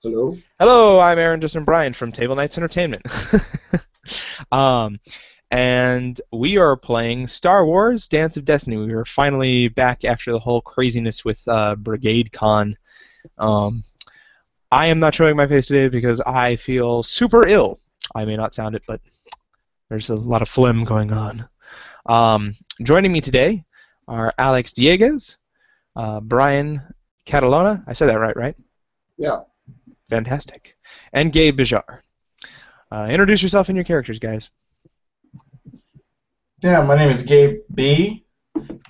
Hello? Hello, I'm Aaron Justin Bryan from Table Knights Entertainment. um, and we are playing Star Wars Dance of Destiny. We are finally back after the whole craziness with Brigade Con. Um, I am not showing my face today because I feel super ill. I may not sound it, but there's a lot of phlegm going on. Joining me today are Alex Dieguez, Brian Catalona. I said that right? Yeah. Fantastic. And Gabe Bijar. Introduce yourself and your characters, guys. Yeah, my name is Gabe B.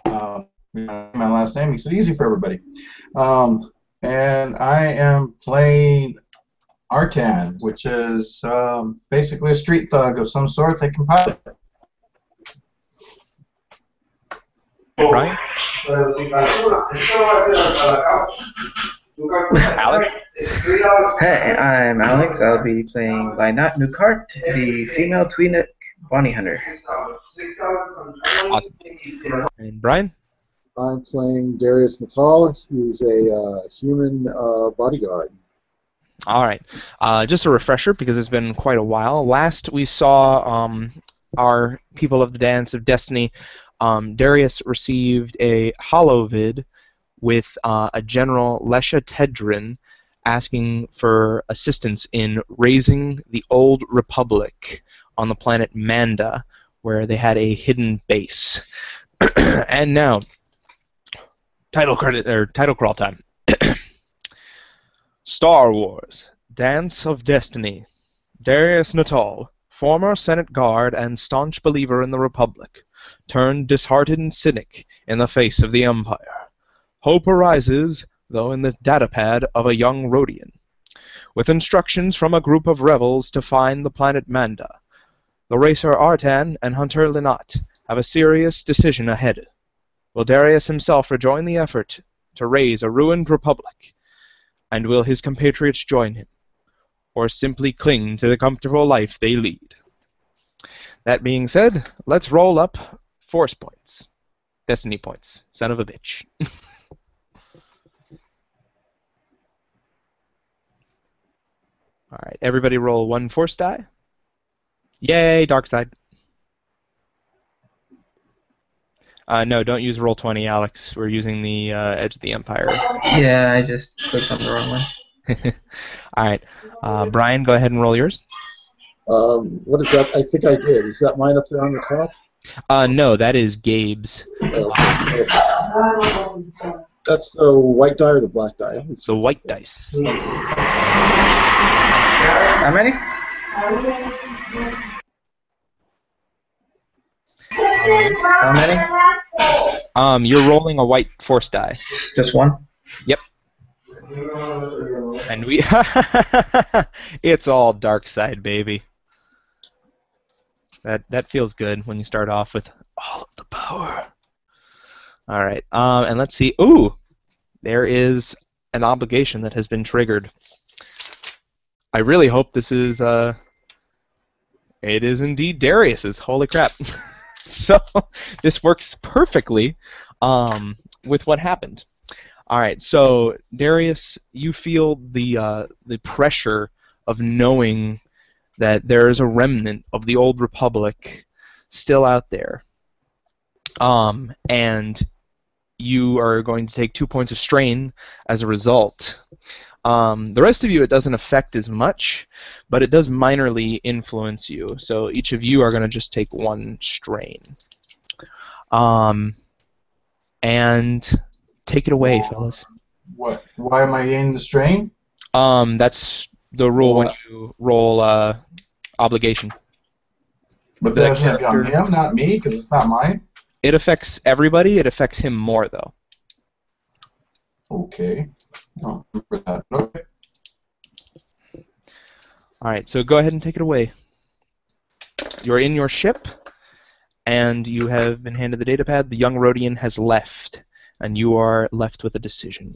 My last name makes it easy for everybody. And I am playing Artan, which is basically a street thug of some sort that can pilot. Brian? Alex? Hey, I'm Alex. I'll be playing Lynette Newcart, the female Twi'lek bounty hunter. Awesome. And Brian? I'm playing Darius. He's a human bodyguard. All right. Just a refresher, because it's been quite a while. Last we saw our people of the Dance of Destiny, Darius received a holovid with a General Lesha Tedrin asking for assistance in raising the old Republic on the planet Manda, where they had a hidden base. And now, title crawl time. Star Wars: Dance of Destiny. Darius Natal, former Senate guard and staunch believer in the Republic, turned disheartened cynic in the face of the Empire. Hope arises, though, in the datapad of a young Rhodian. With instructions from a group of rebels to find the planet Manda, the racer Artan and hunter Linat have a serious decision ahead. Will Darius himself rejoin the effort to raise a ruined Republic? And will his compatriots join him, or simply cling to the comfortable life they lead? That being said, let's roll up Force points. Destiny points. Son of a bitch. Alright, everybody roll one Force die. Yay, dark side. No, don't use roll 20, Alex. We're using the Edge of the Empire. Yeah, I just clicked on the wrong one. Alright, Brian, go ahead and roll yours. What is that? I think I did. Is that mine up there on the top? No, that is Gabe's. Okay, so that's the white die or the black die? It's the white dice. How many? How many? You're rolling a white Force die. Just one? Yep. And we... It's all dark side, baby. That feels good when you start off with all of the power. Alright, and let's see. Ooh! There is an obligation that has been triggered. I really hope this is, it is indeed Darius's. Holy crap. So, this works perfectly with what happened. Alright, so, Darius, you feel the pressure of knowing that there is a remnant of the old Republic still out there. And you are going to take 2 points of strain as a result. The rest of you, it doesn't affect as much, but it does minorly influence you. So each of you are going to just take 1 strain. And take it away, fellas. What? Why am I getting the strain? That's the rule when you roll obligation. But that's going to be on him, not me, because it's not mine. It affects everybody. It affects him more, though. Okay. I don't remember that. Okay. Alright, so go ahead and take it away. You're in your ship, and you have been handed the datapad. The young Rhodian has left, and you are left with a decision.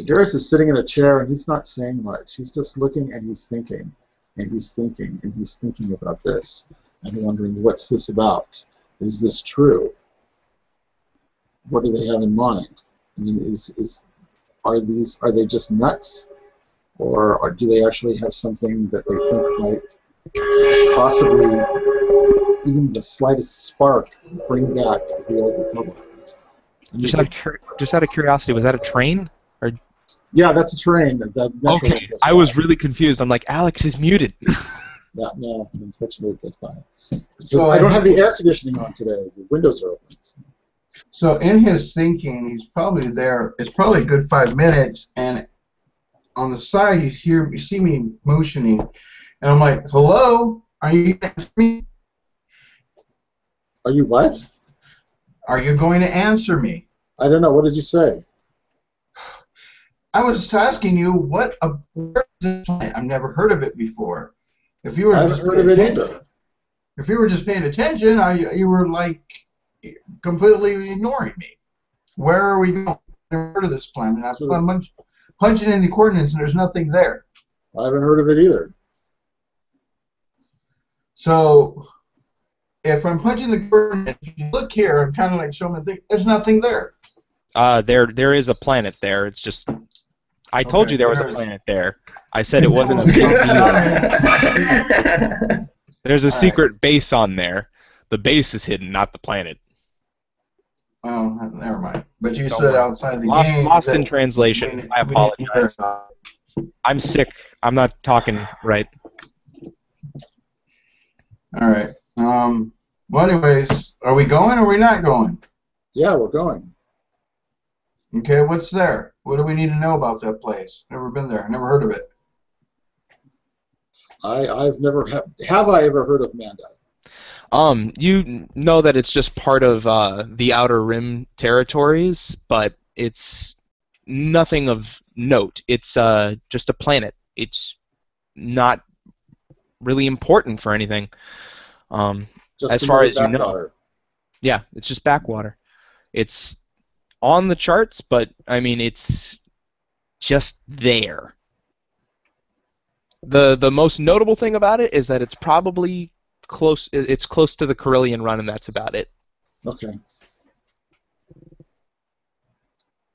Darius is sitting in a chair, and he's not saying much. He's just looking, and he's thinking, and he's thinking, and he's thinking about this, and wondering, what's this about? Is this true? What do they have in mind? I mean, are they just nuts, or do they actually have something that they think might possibly, even the slightest spark, bring back the old Republic? Just out of curiosity, was that a train? Or Yeah, that's a train. The metro okay, goes I by. was really confused. I'm like, Alex is muted. Yeah, no, unfortunately it goes by. So I don't have the air conditioning on today. The windows are open. So in his thinking, he's probably there. It's probably a good 5 minutes, and on the side, you see me motioning, and I'm like, "Hello, are you gonna answer me? Are you what? Are you going to answer me?" I don't know. What did you say? I was asking you where is this planet? I've never heard of it before. If you were I haven't just heard paying of it attention, either. if you were just paying attention, you were like completely ignoring me. Where are we going? I've never heard of this planet. I'm punching in the coordinates, and there's nothing there. I haven't heard of it either. So if I'm punching the coordinates, if you look here, I'm kind of like showing the thing. There's nothing there. There is a planet there. It's just I told Okay, you there was a there's- planet there. I said it wasn't a big deal. There's a All secret base on there. The base is hidden, not the planet. Well, never mind. But you Don't said worry. outside the Lost, game. lost that in translation. I we didn't hear apologize. about it. I'm sick. I'm not talking right. All right. Well, anyways, are we going or are we not going? Yeah, we're going. Okay, what's there? What do we need to know about that place? Never been there. Never heard of it. I've never have I ever heard of Manda? You know that it's just part of the Outer Rim territories, but it's nothing of note. It's just a planet. It's not really important for anything. Just As far another as you know, backwater. yeah, it's just backwater. It's on the charts, but I mean, it's just there. The most notable thing about it is that it's probably close. It's close to the Carillion Run, and that's about it. Okay.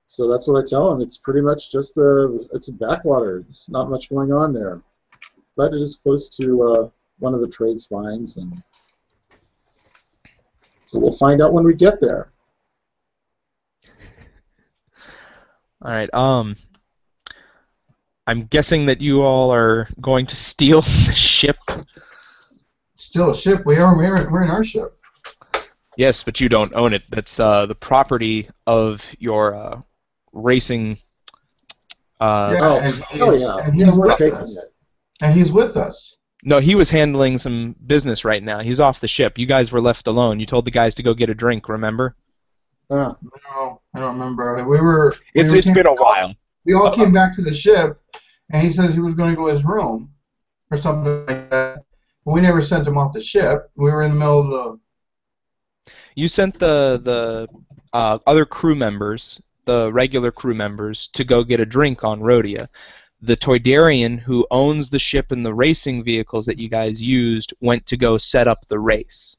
So that's what I tell him. It's pretty much just it's a backwater. There's not much going on there, but it is close to one of the trade spines, and so we'll find out when we get there. All right. I'm guessing that you all are going to steal the ship. Still a ship. We're in our ship. Yes, but you don't own it. That's the property of your racing. Yeah, and he's We're with taking us. it. And he's with us. No, he was handling some business right now. He's off the ship. You guys were left alone. You told the guys to go get a drink, remember? No, I don't remember. It's been a while. We all came back to the ship, and he says he was going to go to his room or something like that. But we never sent him off the ship. We were in the middle of the. You sent the other crew members, the regular crew members, to go get a drink on Rhodia. The Toydarian, who owns the ship and the racing vehicles that you guys used, went to go set up the race.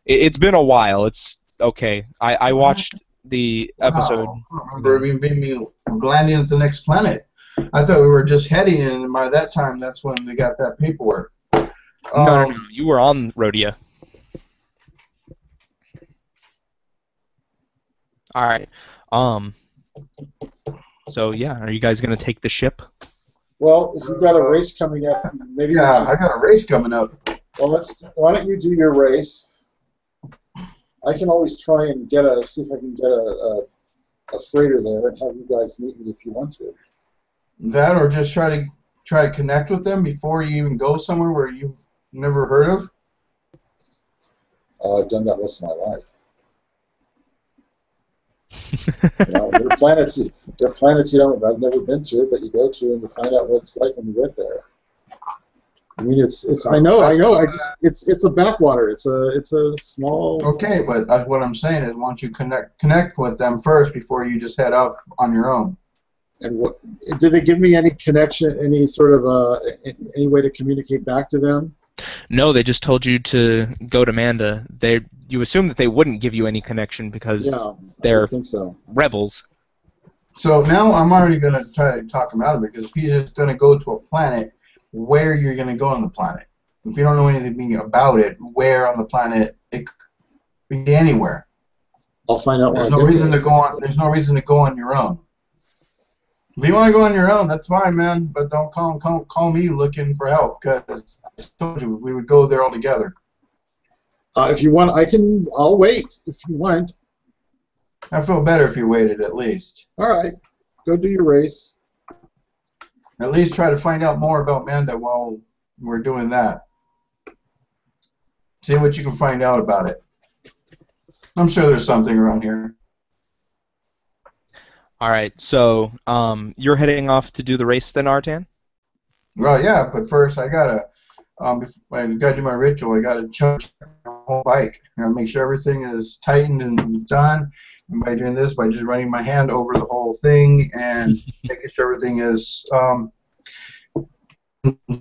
It's been a while. It's okay. I watched the episode. Wow, I don't remember being landing at the next planet. I thought we were just heading, and by that time, that's when we got that paperwork. No. You were on Rhodia. All right. So yeah, are you guys gonna take the ship? Well, if you've got a race coming up, maybe. Yeah, I got a race coming up. Well, why don't you do your race? I can always try and see if I can get a freighter there and have you guys meet me if you want to. That, or just try to connect with them before you even go somewhere where you've never heard of. I've done that most of my life. There are planets you don't. I've never been to, but you go to and you find out what it's like when you get there. I mean, it's. I know. It's a backwater. It's a small. Okay, but what I'm saying is, once you connect with them first before you just head off on your own. And did they give me any connection, any sort of any way to communicate back to them? No, they just told you to go to Manda. You assume that they wouldn't give you any connection because they're I think so. rebels. So now I'm already going to try to talk him out of it, because if he's just going to go to a planet, where you're going to go on the planet? If you don't know anything about it, where on the planet it could be anywhere. I'll find out. There's no reason to go on. There's no reason to go on your own. If you want to go on your own, that's fine, man. But don't call me looking for help, because I told you we would go there all together. If you want, I'll wait if you want. I feel better if you waited at least. All right, go do your race. At least try to find out more about Manda while we're doing that. See what you can find out about it. I'm sure there's something around here. All right, so you're heading off to do the race then, Artan? Well, yeah, but first I gotta do my ritual. I gotta check my whole bike. I gotta make sure everything is tightened and done. And by doing this, by just running my hand over the whole thing and making sure everything is in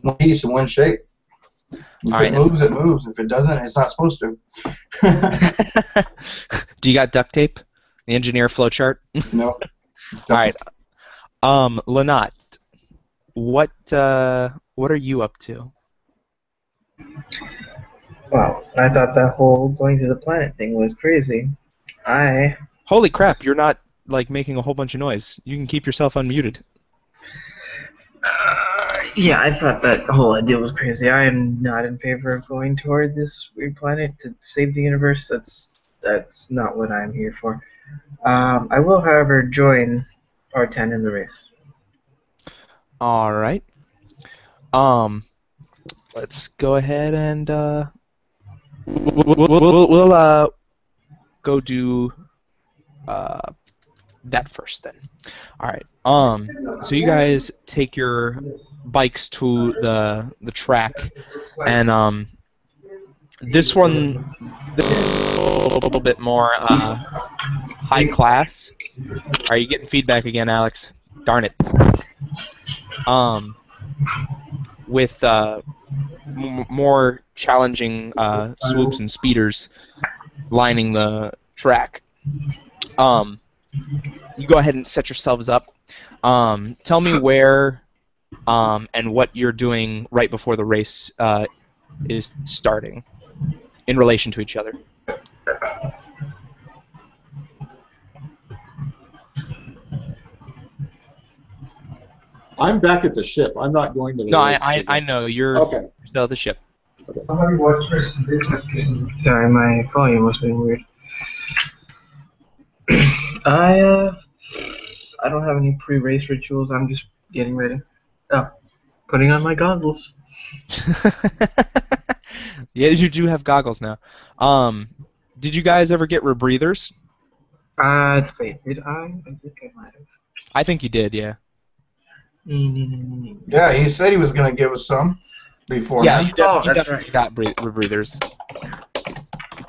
one piece, in one shape. If it moves, it moves. If it doesn't, it's not supposed to. Do you got duct tape? The engineer flowchart? No. All right. Lynott, what are you up to? Well, I thought that whole going to the planet thing was crazy. Holy crap! You're not like making a whole bunch of noise. You can keep yourself unmuted. Yeah, I thought that whole idea was crazy. I am not in favor of going toward this weird planet to save the universe. That's not what I'm here for. I will, however, join R10 in the race. All right. Let's go ahead and we'll go do that first then. All right. So you guys take your bikes to the track, and this one a little bit more high class. Are you getting feedback again, Alex? Darn it. With more challenging swoops and speeders lining the track. You go ahead and set yourselves up. Tell me where and what you're doing right before the race is starting in relation to each other. I'm back at the ship. I'm not going to the No, race. I know. You're still at the ship. Okay. Sorry, my volume was being weird. I don't have any pre-race rituals. I'm just getting ready. Oh, putting on my goggles. Yeah, you do have goggles now. Did you guys ever get rebreathers? Wait, did I? I think I might have. I think you did, yeah. Yeah, he said he was going to give us some before. Yeah, you definitely right. got rebreathers.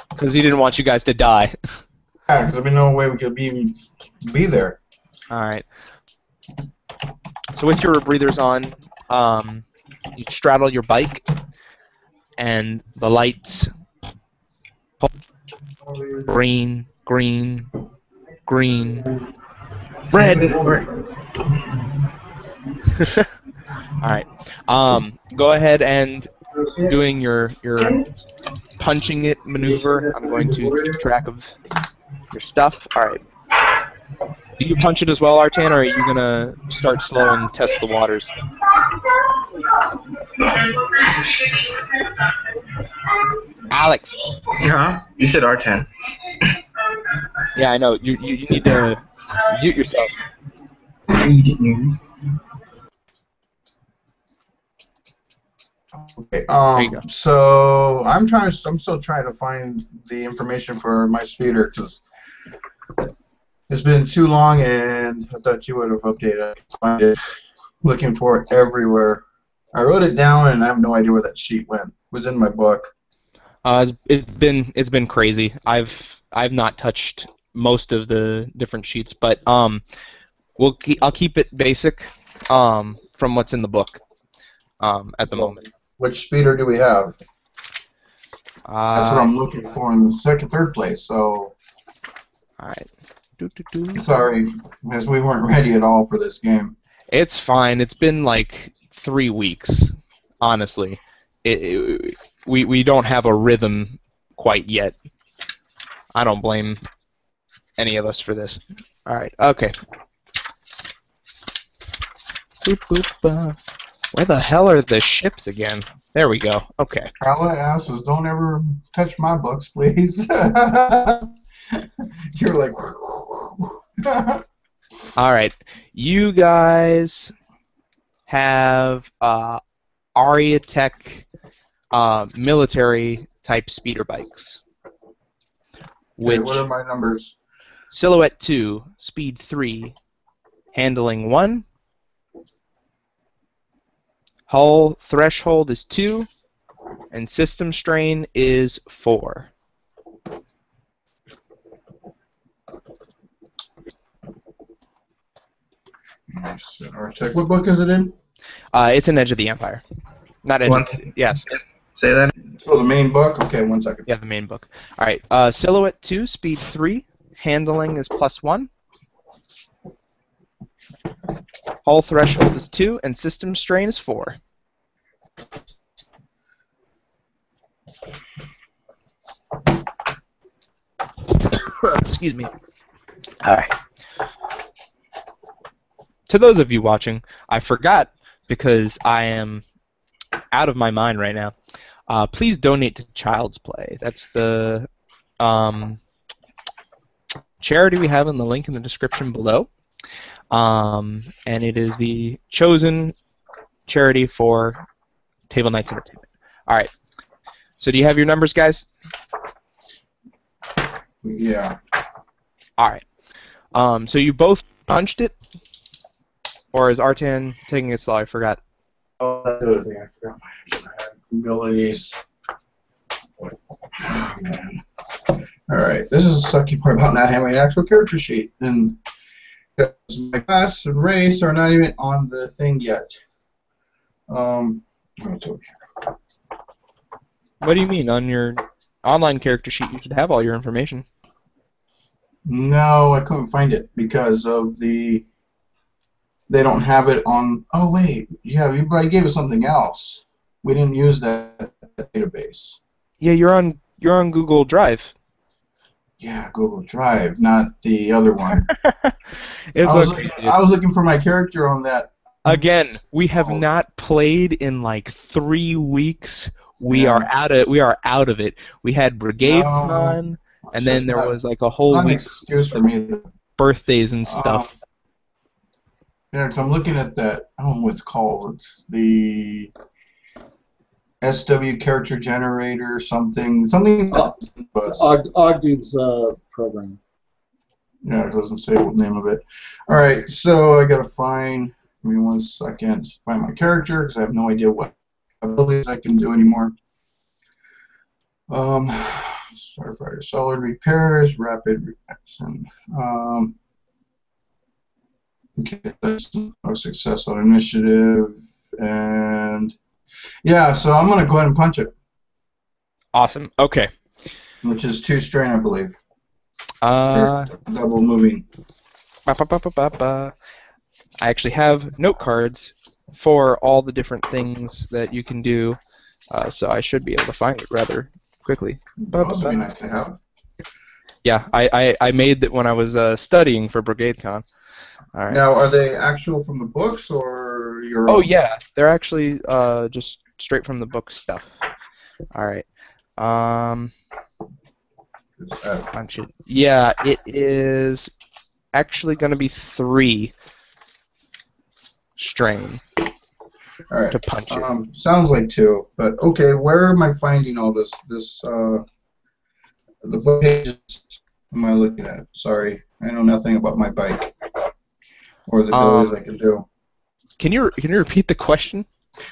Because he didn't want you guys to die. Yeah, because there'd be no way we could be there. Alright. So with your rebreathers on, you straddle your bike, and the lights green, green, green, red. Alright. Go ahead and doing your punching it maneuver. I'm going to keep track of your stuff. Alright. Do you punch it as well, Artan, or are you going to start slow and test the waters? Alex. Yeah? You said R10. Yeah, I know. You need to mute yourself. Okay, There you go. so I'm still trying to find the information for my speeder, because it's been too long, and I thought you would have updated it. Find it. Looking for it everywhere. I wrote it down, and I have no idea where that sheet went. It was in my book. It's been crazy. I've not touched most of the different sheets, but I'll keep it basic from what's in the book at the moment. Which speeder do we have? That's what I'm looking for in the third place. So. All right. Sorry, because we weren't ready at all for this game. It's fine. It's been like 3 weeks, honestly. We don't have a rhythm quite yet. I don't blame any of us for this. All right. Okay. Boop, boop, where the hell are the ships again? There we go. Okay. Carla asks, don't ever touch my books, please. You're like... All right. You guys have Aria Tech military type speeder bikes. Okay, Which what are my numbers? Silhouette 2, Speed 3, Handling 1. Hull Threshold is 2, and System Strain is 4. Check. What book is it in? It's an Edge of the Empire. Not Edge of the... Yes. Say that. So the main book? Okay, 1 second. Yeah, the main book. All right. Silhouette 2, Speed 3, Handling is +1. Hull Threshold is 2, and System Strain is 4. Excuse me. All right. To those of you watching, I forgot because I am out of my mind right now. Please donate to Child's Play. That's the charity we have in the link in the description below. And it is the chosen charity for Table Knights Entertainment. All right. So do you have your numbers, guys? Yeah. All right. So you both punched it? Or is Artan taking it slow? I forgot. Oh, that's the other thing. I forgot my abilities. Oh, man. Alright, this is the sucky part about not having an actual character sheet. And my class and race are not even on the thing yet. It's over here. What do you mean? On your online character sheet, you should have all your information. No, I couldn't find it because of the... They don't have it on... Oh, wait. Yeah, you gave us something else. We didn't use that database. Yeah, you're on Google Drive. Yeah, Google Drive, not the other one. It's I was looking for my character on that. Again, we have not played in like 3 weeks. We are out of it. We had Brigade Con, and then there was like a whole week. Not an excuse for me. Birthdays and stuff. Yeah, because I'm looking at that. I don't know what it's called. It's the SW character generator, something. Ogden's program. Yeah, it doesn't say what name of it. All right, so I gotta find. Give me 1 second. Find my character because I have no idea what abilities I can do anymore. Starfighter, solid repairs, rapid reaction. Okay, that's no success on initiative, and yeah, so I'm gonna go ahead and punch it. Awesome. Okay. Which is 2 strain, I believe. Double moving. I actually have note cards for all the different things that you can do, so I should be able to find it rather quickly. That would be nice to have. Yeah, I made that when I was studying for Brigade Con. All right. Now, are they actual from the books or your? Oh yeah, they're actually just straight from the book stuff. All right. Punch it. Yeah, it is actually going to be 3 strain. All right. To punch it. Sounds like 2, but okay. Where am I finding all this? The pages am I looking at? Sorry, I know nothing about my bike or the abilities I can do. Can you repeat the question?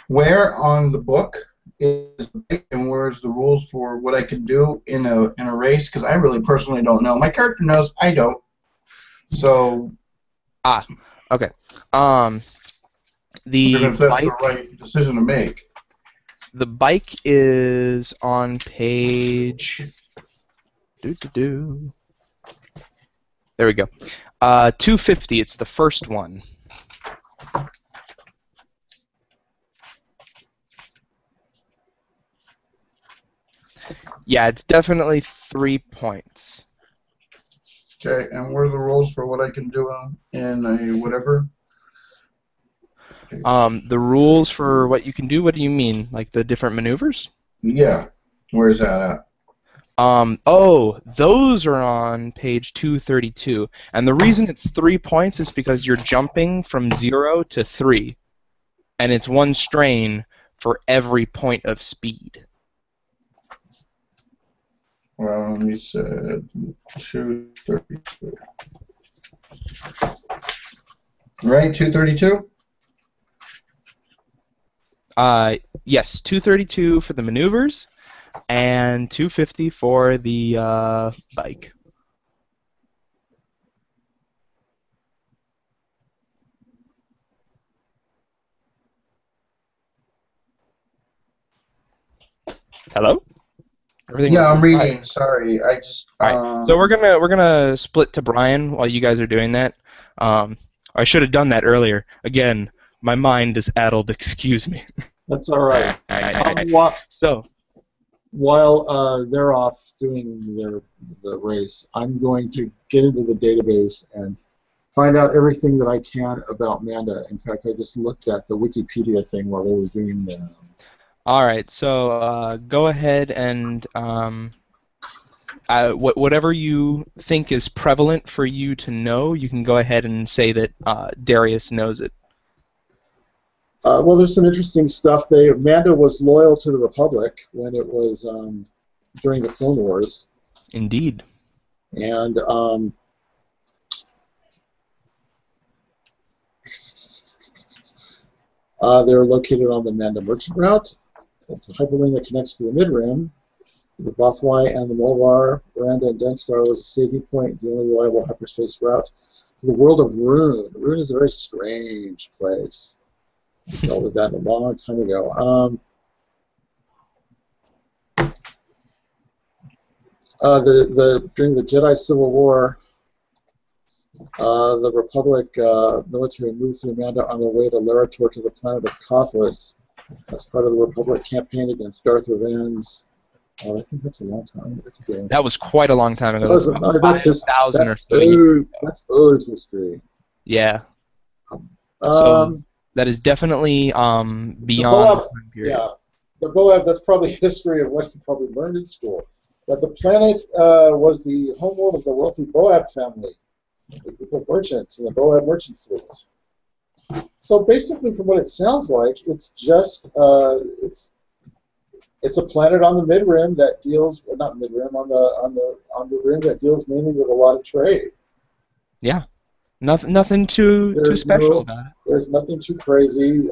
Where on the book is the bike, and where's the rules for what I can do in a race? Because I really personally don't know. My character knows, I don't. So. Okay. If that's the right decision to make. The bike is on page. There we go. 250. It's the first one. Yeah, it's definitely 3 points. Okay, and what are the rules for what I can do in a whatever? The rules for what you can do. What do you mean? Like the different maneuvers? Yeah. Where's that at? Oh, those are on page 232. And the reason it's 3 points is because you're jumping from 0 to 3. And it's 1 strain for every point of speed. Well, you said 232. Right, 232? Yes, 232 for the maneuvers, and 250 for the bike. Hello? Everything Yeah, I'm quiet? reading. Sorry, I just. All right. So we're gonna split to Brian while you guys are doing that. I should have done that earlier. Again, my mind is addled. Excuse me. That's all right. So While they're off doing the race, I'm going to get into the database and find out everything that I can about Manda. In fact, I just looked at the Wikipedia thing while they were doing the. all right. So go ahead and whatever you think is prevalent for you to know, you can go ahead and say that Darius knows it. Well, there's some interesting stuff. Manda was loyal to the Republic when it was during the Clone Wars, Indeed. and they're located on the Manda Merchant Route. It's a hyperlink that connects to the Mid-Rim. The Bothwai and the Molvar, Miranda, and Denstar was a staging point, the only reliable hyperspace route to the world of Rune. Rune is a very strange place. I dealt with that a long time ago. During the Jedi Civil War, the Republic military moved through Manda on their way to Larator to the planet of Kothis as part of the Republic campaign against Darth Revan's. I think that's a long time. That was quite a long time ago. That's just 5,000 or so years. That's old history. Yeah. So that is definitely beyond the time period. Yeah, the Boab, that's probably history of what you probably learned in school. But the planet was the homeworld of the wealthy Boab family, a group of merchants in the Boab merchant fleet. So basically, from what it sounds like, it's just it's a planet on the mid-rim that deals, well, not mid-rim, on the rim that deals mainly with a lot of trade. Yeah, nothing too special about it. There's nothing too crazy.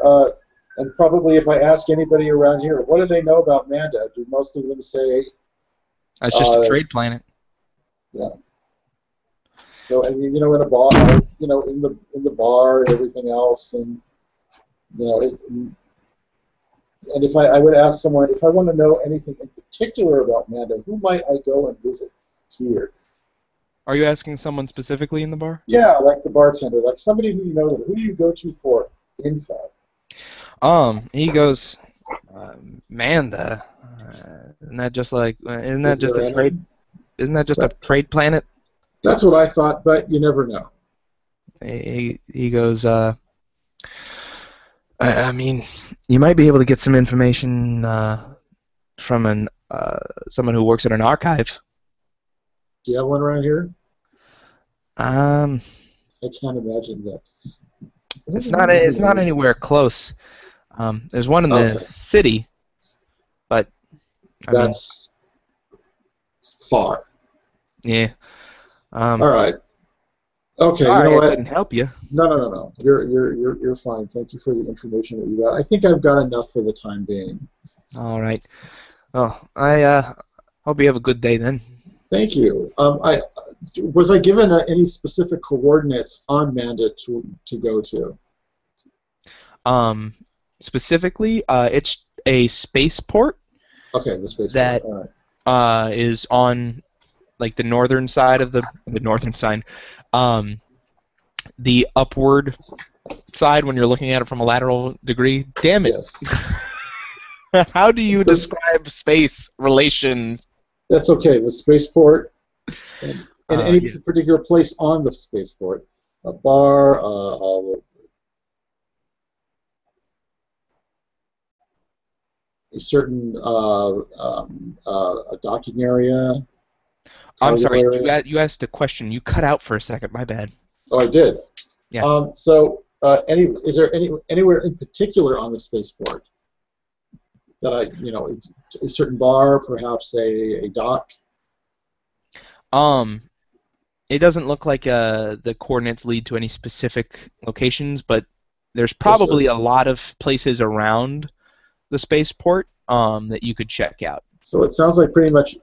And probably if I ask anybody around here, what do they know about Manda? Do most of them say it's just a trade planet? Yeah. So, and in a bar, in the bar and everything else, and and if I would ask someone, if I want to know anything in particular about Manda, who might I go and visit here? Are you asking someone specifically in the bar? Yeah, like the bartender, like somebody who you know. Who do you go to for info? He goes, Manda. Isn't that just like? Isn't that just a trade? Isn't that just a trade planet? That's what I thought, but you never know. He goes, I mean, you might be able to get some information from someone who works at an archive. Do you have one around here? I can't imagine that. It's not anywhere close. There's one in the city, but that's far. Yeah. All right. Okay. Sorry, you know what? I couldn't help you. No. You're fine. Thank you for the information that you got. I think I've got enough for the time being. All right. Well, I hope you have a good day then. Thank you. Was I given any specific coordinates on Manda to go to? Specifically, it's a spaceport. Okay, the spaceport. That all right. Is on like the northern side of the northern sign, the upward side when you're looking at it from a lateral degree. Damn it! Yes. How do you This- describe space relation? That's okay. The spaceport, and any Yeah. particular place on the spaceport, a bar, a certain a docking area. I'm Cargo sorry. area. You asked a question. You cut out for a second. My bad. Oh, I did. Yeah. So, is there anywhere in particular on the spaceport that a certain bar, perhaps a dock? It doesn't look like the coordinates lead to any specific locations, but there's Yes, sir. probably a lot of places around the spaceport that you could check out. So it sounds like pretty much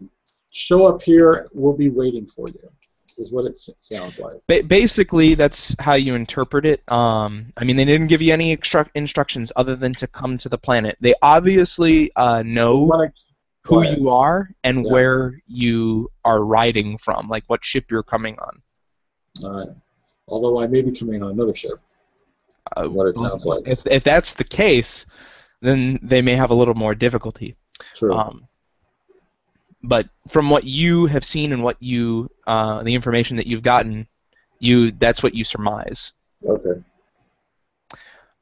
show up here, we'll be waiting for you, is what it sounds like. Basically, that's how you interpret it. I mean, they didn't give you any instructions other than to come to the planet. They obviously know who you are and where you are riding from, like what ship you're coming on. All right. Although I may be coming on another ship. What it sounds like. If that's the case, then they may have a little more difficulty. True. But from what you have seen and what you, the information that you've gotten, that's what you surmise. Okay.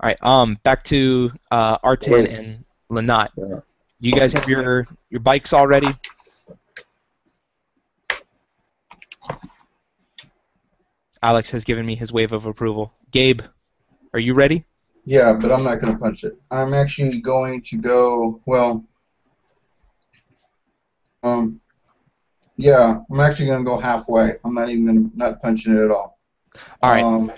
All right. Back to Artan and Lanat. Yeah. You guys have your bikes all ready? Alex has given me his wave of approval. Gabe, are you ready? Yeah, but I'm not going to punch it. I'm actually going to go, well, yeah, I'm actually going to go halfway. I'm not even going to, not punching it at all. All right.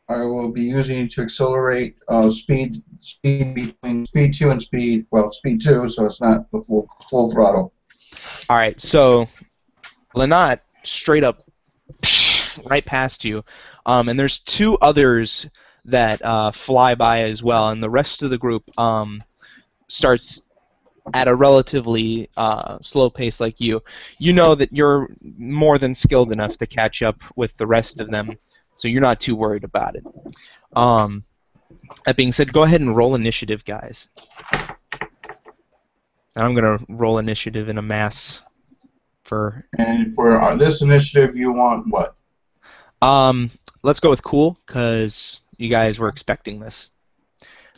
I will be using it to accelerate speed between speed 2 and speed 2, so it's not the full throttle. All right, so Lanat straight up right past you, and there's two others that fly by as well, and the rest of the group starts at a relatively slow pace like you. You know that you're more than skilled enough to catch up with the rest of them, so you're not too worried about it. That being said, go ahead and roll initiative, guys. And I'm going to roll initiative in a mass for... And for this initiative, you want what? Let's go with cool, because you guys were expecting this.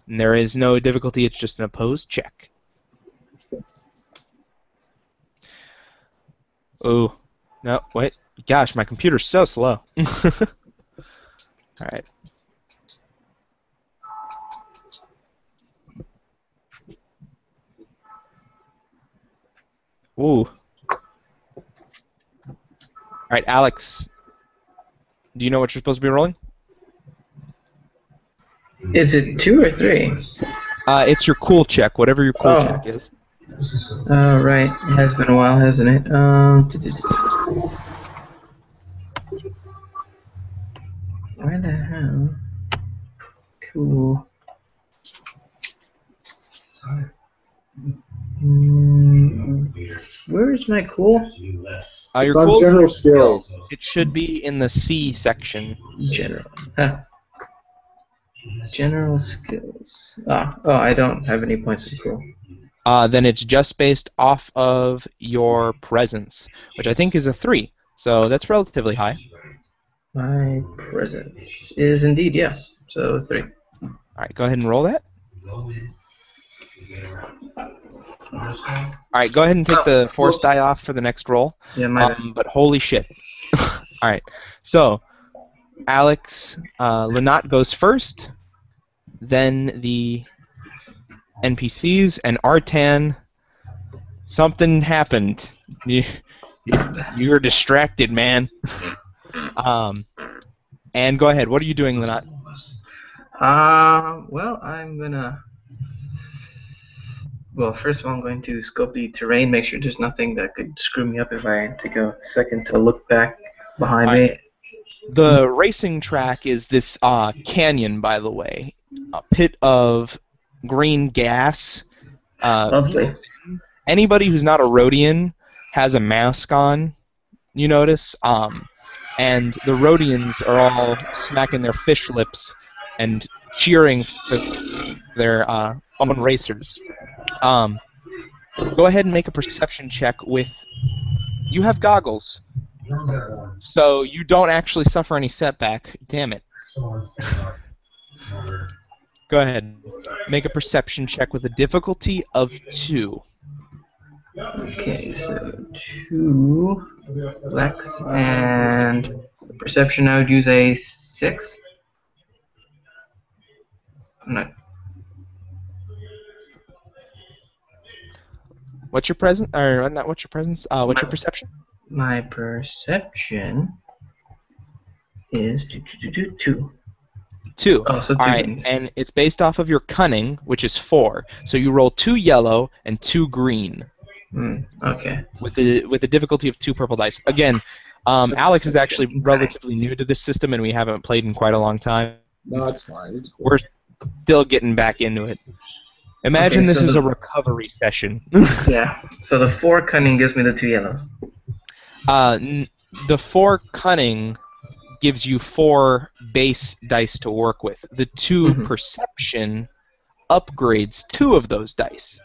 And there is no difficulty, it's just an opposed check. Oh, no, wait. Gosh, my computer's so slow. Alright. Ooh. Alright, Alex. Do you know what you're supposed to be rolling? Is it 2 or 3? It's your cool check, whatever your cool check is. Right. It has been a while, hasn't it? Where the hell? Cool. Where is my cool? It's Your on cool general skills. It should be in the C section. General. General skills. Oh, I don't have any points of cool. Then it's just based off of your presence, which I think is a 3. So that's relatively high. My presence is indeed, yeah. So 3. Alright, go ahead and roll that. Alright, go ahead and take the force die off for the next roll. Yeah, my bad. But holy shit. Alright, so Alex, Lanat goes first, then the NPCs, and Artan, something happened. You were distracted, man. And go ahead, what are you doing, Lanat? Well, I'm gonna... Well, first of all, I'm going to scope the terrain, make sure there's nothing that could screw me up if I take a second to look back behind me. The racing track is this canyon, by the way. A pit of green gas. Lovely. Anybody who's not a Rhodian has a mask on you notice, and the Rhodians are all smacking their fish lips and cheering for their own racers. Go ahead and make a perception check with. You have goggles, so you don't actually suffer any setback. Damn it. Go ahead. Make a perception check with a difficulty of 2. Okay, so 2 flex and perception. I would use a 6. I'm not. What's your present? Or not? What's your presence? What's your perception? My perception is 2. 2. Oh, so 2 All right, things. and it's based off of your cunning, which is 4. So you roll 2 yellow and 2 green. Okay. With a difficulty of 2 purple dice. Again, Alex is actually relatively new to this system, and we haven't played in quite a long time. No, it's fine. It's cool. We're still getting back into it. Imagine Okay, this so is a recovery session. Yeah. So the 4 cunning gives me the 2 yellows. The 4 cunning gives you 4 base dice to work with. The 2 perception upgrades 2 of those dice.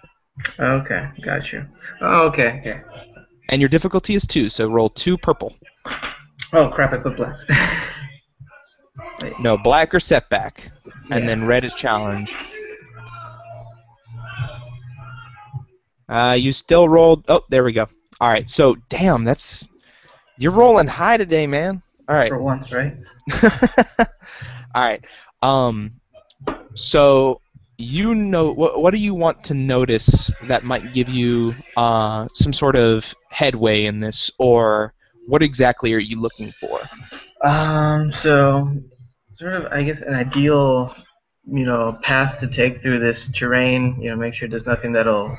Okay, got you. Oh, okay. And your difficulty is 2, so roll 2 purple. Oh crap! I put blacks. No, black or setback, and Yeah. then red is challenge. You still rolled. Oh, there we go. All right. So, damn, you're rolling high today, man. All right. For once, right? All right. So you know what do you want to notice that might give you some sort of headway in this, or what exactly are you looking for? So sort of, I guess, an ideal, path to take through this terrain. Make sure there's nothing that'll,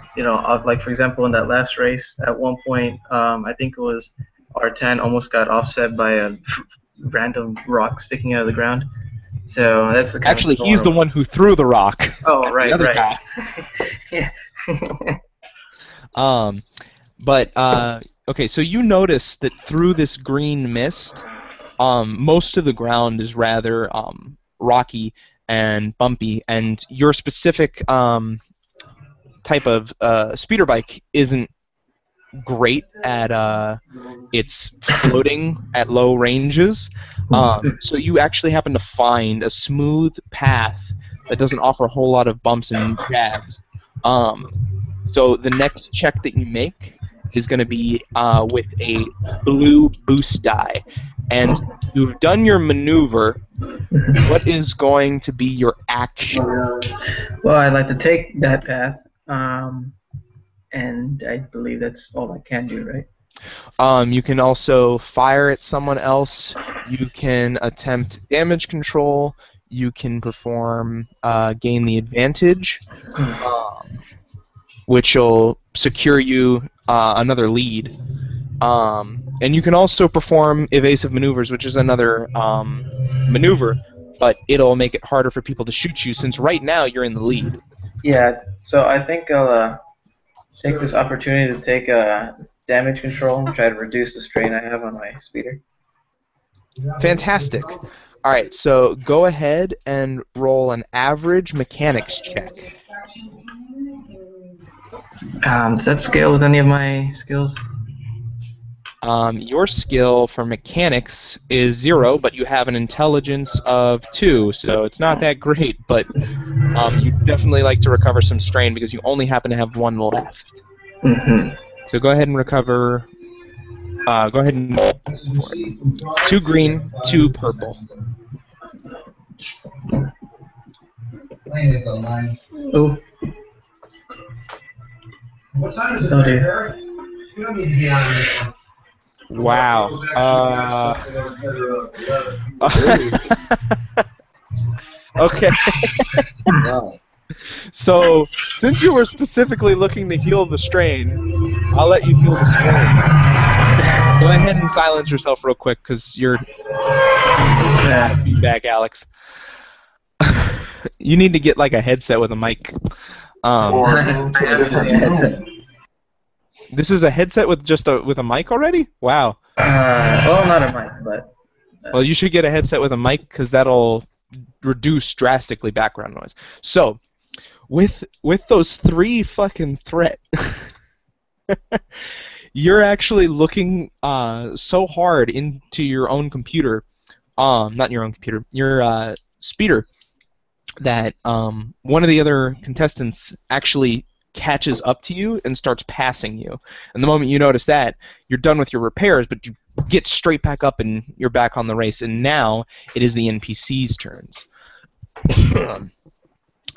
like for example, in that last race, at one point, I think it was R10 almost got offset by a random rock sticking out of the ground. So that's the kind Actually, of he's the one who threw the rock. Oh, right, the other right. guy. Yeah. Okay, so you notice that through this green mist, most of the ground is rather rocky and bumpy, and your specific type of speeder bike isn't great at its floating at low ranges. So you actually happen to find a smooth path that doesn't offer a whole lot of bumps and jabs. So the next check that you make is going to be with a blue boost die. And you've done your maneuver. What is going to be your action? Well, I'd like to take that path, and I believe that's all I can do, right? You can also fire at someone else. You can attempt damage control. You can perform gain the advantage, which will secure you another lead. And you can also perform evasive maneuvers, which is another maneuver, but it'll make it harder for people to shoot you since right now you're in the lead. Yeah, so I think I'll take this opportunity to take damage control and try to reduce the strain I have on my speeder. Fantastic. All right, so go ahead and roll an average mechanics check. Does that scale with any of my skills? Your skill for mechanics is 0, but you have an intelligence of 2, so it's not that great, but you definitely like to recover some strain because you only happen to have 1 left. So go ahead and recover. Go ahead and roll for it. 2 green, 2 purple. Oh. What time is it? Oh dear. We don't need to be on this one. Wow. Okay. Wow. So, since you were specifically looking to heal the strain, I'll let you heal the strain. Go ahead and silence yourself real quick, because you're feedback, Alex. You need to get like a headset with a mic. Or move to a different room. This is a headset with just with a mic already? Wow. Well, not a mic, but Well, you should get a headset with a mic because that'll reduce drastically background noise. So, with those 3 fucking threat, you're actually looking so hard into your own computer, not your own computer, your speeder, that one of the other contestants actually catches up to you and starts passing you. And the moment you notice that, you're done with your repairs, but you get straight back up and you're back on the race. And now it is the NPC's turns.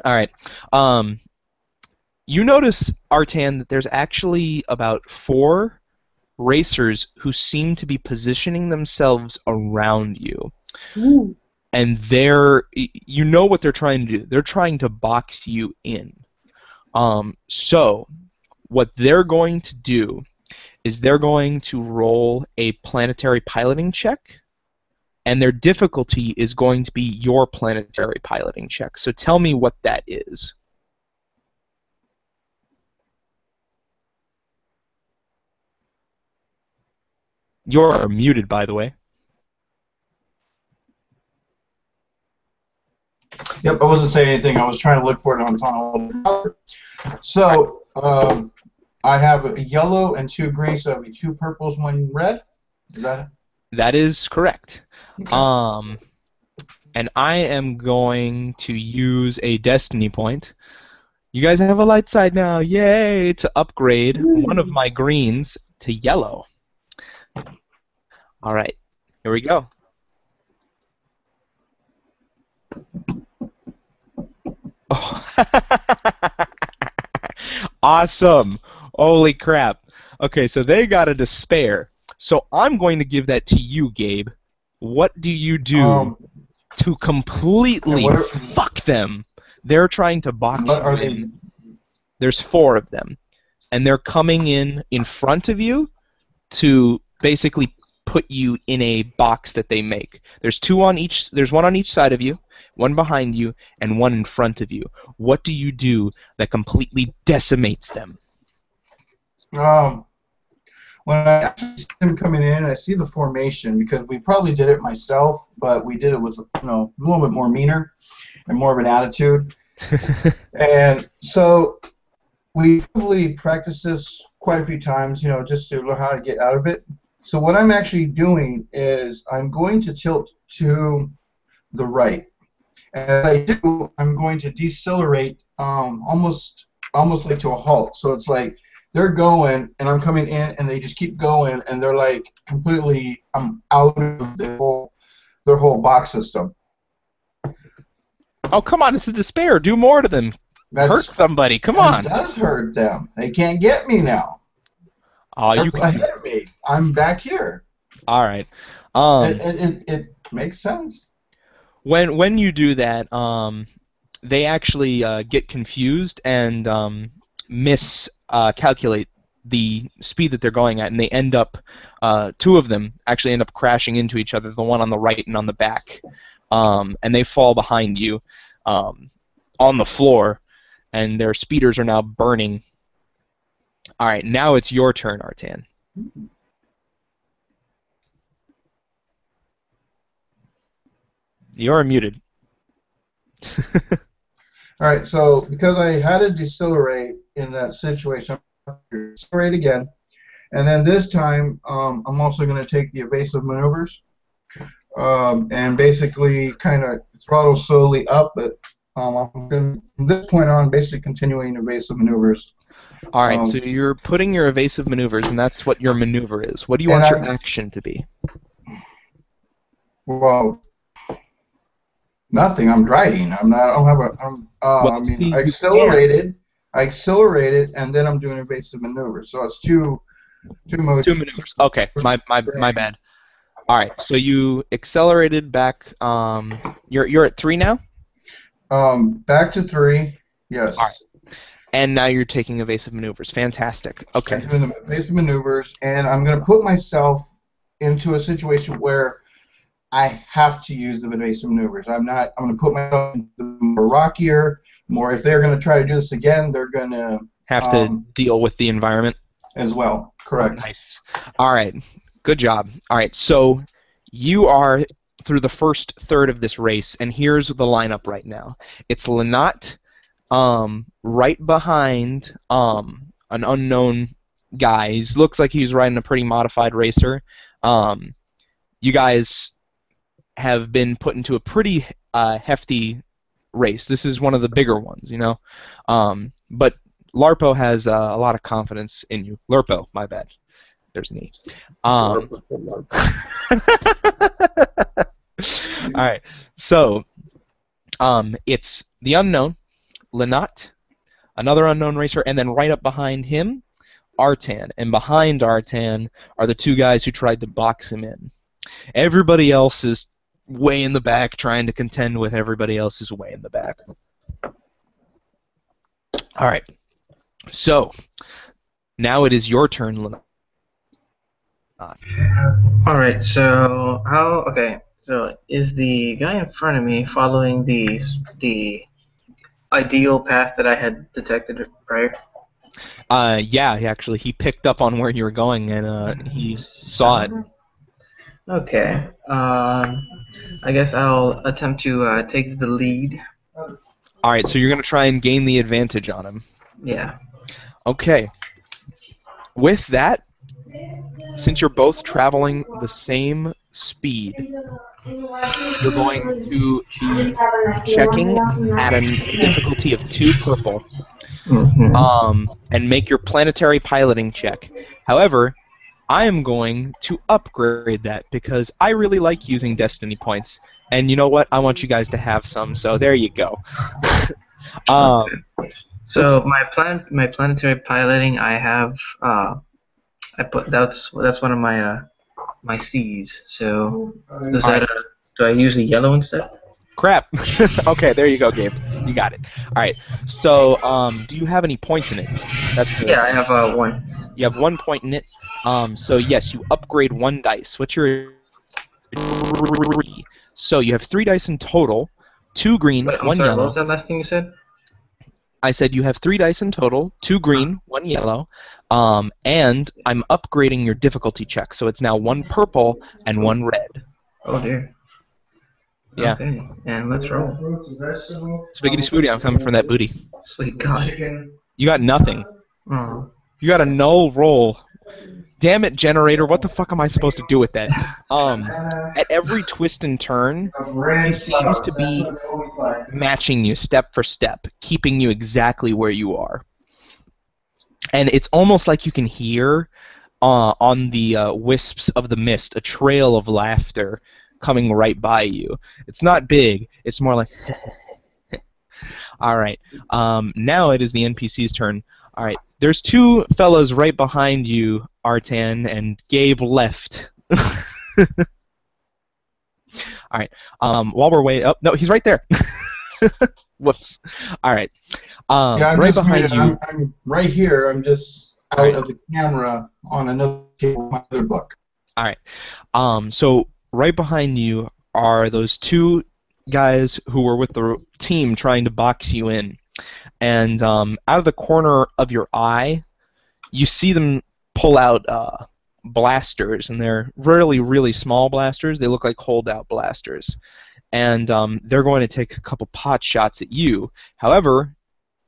All right. You notice, Artan, that there's actually about 4 racers who seem to be positioning themselves around you. Ooh. And you know what they're trying to do. They're trying to box you in. So what they're going to do is they're going to roll a planetary piloting check, and their difficulty is going to be your planetary piloting check. So tell me what that is. You're muted, by the way. Yep, I wasn't saying anything. I was trying to look for it on tunnel. So I have a yellow and 2 green, so that'll be 2 purples, 1 red. Is that it? That is correct. Okay. And I am going to use a destiny point. You guys have a light side now, yay! To upgrade one of my greens to yellow. All right, here we go. Oh. Awesome! Holy crap! Okay, so they got a despair. So I'm going to give that to you, Gabe. What do you do to completely fuck them? They're trying to box What you are in. they? There's 4 of them, and they're coming in front of you to basically put you in a box that they make. There's 2 on each. There's 1 on each side of you, 1 behind you, and 1 in front of you. What do you do that completely decimates them? When I actually see them coming in, I see the formation because we probably did it myself, but we did it with a little bit more meaner and more of an attitude. And so we probably practiced this quite a few times, just to learn how to get out of it. So what I'm actually doing is I'm going to tilt to the right. And as I do, I'm going to decelerate almost like to a halt. So it's like they're going, and I'm coming in, and they just keep going, and they're like completely, I'm out of their whole box system. Oh, come on, it's a despair. Do more to them. Hurt somebody. Come on. It does hurt them. They can't get me now. Oh, you They're ahead of me. I'm back here. All right. It makes sense. When you do that, they actually get confused and miscalculate the speed that they're going at, and they end up, 2 of them actually end up crashing into each other, the one on the right and on the back, and they fall behind you on the floor, and their speeders are now burning. All right, now it's your turn, Artan. You're muted. All right, so because I had to decelerate in that situation, I'm going to decelerate again, and then this time I'm also going to take the evasive maneuvers and basically kind of throttle slowly up, but I'm going to, from this point on, basically continuing evasive maneuvers. All right, so you're putting your evasive maneuvers, and that's what your maneuver is. What do you want your action to be? Well, nothing. I'm driving. I don't have a. I accelerated, and then I'm doing evasive maneuvers. So it's two modes. 2 maneuvers. Okay, my bad. All right, so you accelerated back. You're at 3 now. Back to 3. Yes. All right. And now you're taking evasive maneuvers. Fantastic. Okay. I'm doing the evasive maneuvers, and I'm going to put myself into a situation where I have to use the evasive maneuvers. I'm going to put myself into the more rockier, more. If they're going to try to do this again, they're going to have to deal with the environment as well. Correct. Nice. All right. Good job. All right, so you are through the first third of this race, and here's the lineup right now. It's Lynott, right behind an unknown guy. He looks like he's riding a pretty modified racer. You guys have been put into a pretty hefty race. This is one of the bigger ones, you know. But Larpo has a lot of confidence in you. Lurpo, my bad. There's an E. All right. So, it's the unknown, Lynott, another unknown racer, and then right up behind him, Artan. And behind Artan are the two guys who tried to box him in. Everybody else is way in the back, trying to contend with everybody else who's way in the back. All right. So, now it is your turn, Lynott. Alright, so okay, so is the guy in front of me following the ideal path that I had detected prior? Yeah, actually, he picked up on where you were going, and he saw it. Okay, I guess I'll attempt to take the lead. All right, so you're going to try and gain the advantage on him. Yeah. Okay. With that, since you're both traveling the same speed, you're going to be checking at a difficulty of 2 purple, and make your planetary piloting check. However, I am going to upgrade that because I really like using destiny points, and you know what? I want you guys to have some, so there you go. So my planetary piloting, I have that's one of my C's. So does that do I use a yellow instead? Crap. Okay, there you go, Gabe. You got it. All right. So, do you have any points in it? Yeah, I have 1. You have 1 point in it. So yes, you upgrade 1 dice. What's your? So you have 3 dice in total. 2 green, Wait, 1 sorry, yellow. what was that last thing you said? I said you have 3 dice in total. 2 green, 1 yellow. And I'm upgrading your difficulty check, so it's now 1 purple and 1 red. Oh dear. Yeah. Okay, and let's roll. Spiggity spooty, I'm coming for that booty. Sweet God. You got nothing. Oh. You got a null roll. Damn it, generator, what the fuck am I supposed to do with that? At every twist and turn, he seems to be matching you step for step, keeping you exactly where you are. And it's almost like you can hear on the wisps of the mist a trail of laughter coming right by you. It's not big, it's more like Alright, now it is the NPC's turn. Alright, there's 2 fellas right behind you, Artan, and Gabe left. Alright, while we're waiting... Oh, no, he's right there! Whoops. Alright. Yeah, I'm right just behind muted. you... I'm right here. I'm just out of the camera on another table with my other book. Alright. So, right behind you are those 2 guys who were with the team trying to box you in. And out of the corner of your eye, you see them pull out blasters, and they're really, really small blasters. They look like holdout blasters. And they're going to take a couple pot shots at you. However,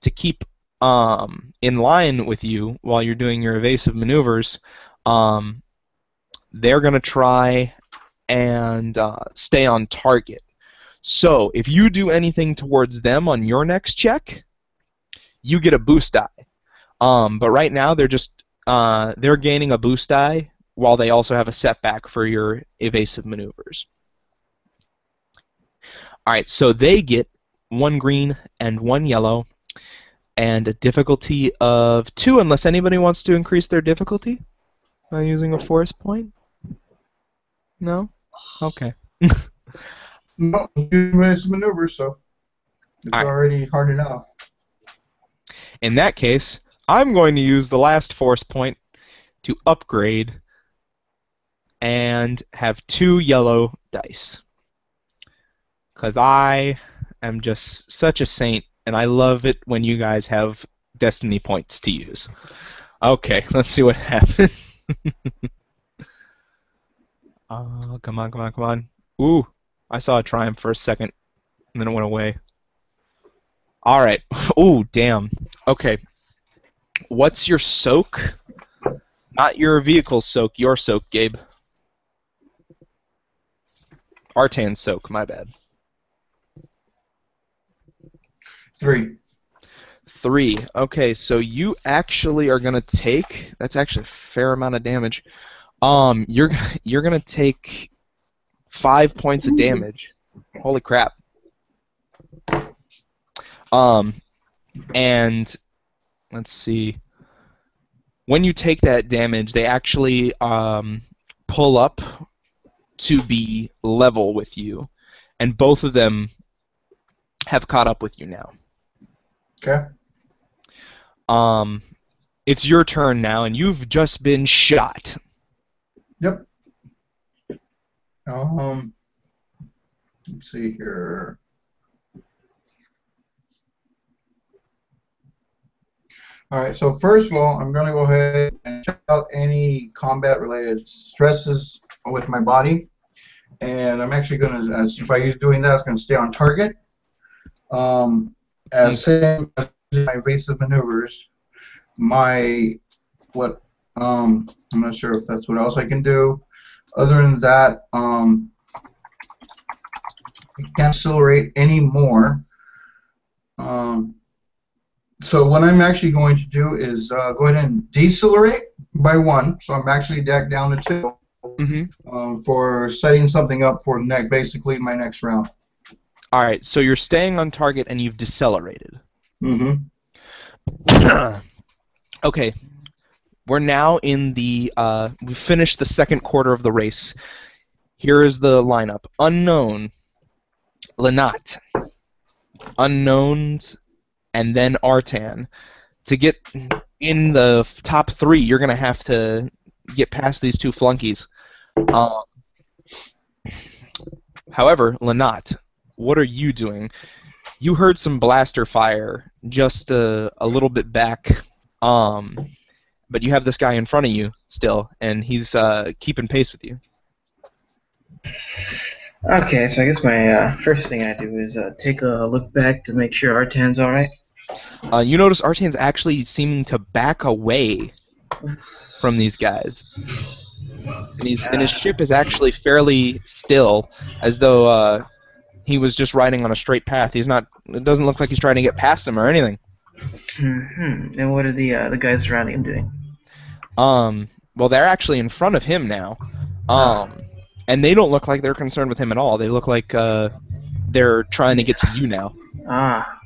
to keep in line with you while you're doing your evasive maneuvers, they're going to try and stay on target. So, if you do anything towards them on your next check, you get a boost die. But right now, they're gaining a boost die while they also have a setback for your evasive maneuvers. Alright, so they get 1 green and 1 yellow, and a difficulty of 2, unless anybody wants to increase their difficulty by using a force point. No? Okay. No, it's maneuvers, so it's All right. already hard enough. In that case, I'm going to use the last force point to upgrade and have 2 yellow dice. Because I am just such a saint, and I love it when you guys have destiny points to use. Okay, let's see what happens. Come on, come on, come on. Ooh, I saw a triumph for a second, and then it went away. All right. Ooh, damn. Okay. What's your soak? Not your vehicle soak, your soak, Gabe. Artan's soak, my bad. 3. 3. Okay, so you actually are gonna take. That's actually a fair amount of damage. You're gonna take 5 points of damage. Holy crap. And let's see. When you take that damage, they actually pull up to be level with you, and both of them have caught up with you now. Okay. It's your turn now, and you've just been shot. Yep. Let's see here. All right, so first of all, I'm going to go ahead and check out any combat-related stresses with my body. And I'm actually going to, if I use doing that, it's going to stay on target. As same as my evasive maneuvers, I'm not sure if that's what else I can do. Other than that, I can't accelerate anymore. So what I'm actually going to do is go ahead and decelerate by 1. So I'm actually back down to 2 for setting something up for basically my next round. All right, so you're staying on target and you've decelerated. Okay, we're now in the. We finished the second quarter of the race. Here is the lineup: Unknown, Lanat, Unknowns, and then Artan. To get in the top 3, you're going to have to get past these 2 flunkies. However, Lanat, what are you doing? You heard some blaster fire just a little bit back, but you have this guy in front of you still, and he's keeping pace with you. Okay, so I guess my first thing I do is take a look back to make sure Artan's alright. You notice Artan's actually seeming to back away from these guys. And his ship is actually fairly still, as though he was just riding on a straight path. He's not. It doesn't look like he's trying to get past him or anything. And what are the guys surrounding him doing? Well, they're actually in front of him now. And they don't look like they're concerned with him at all. They look like they're trying to get to you now. Ah.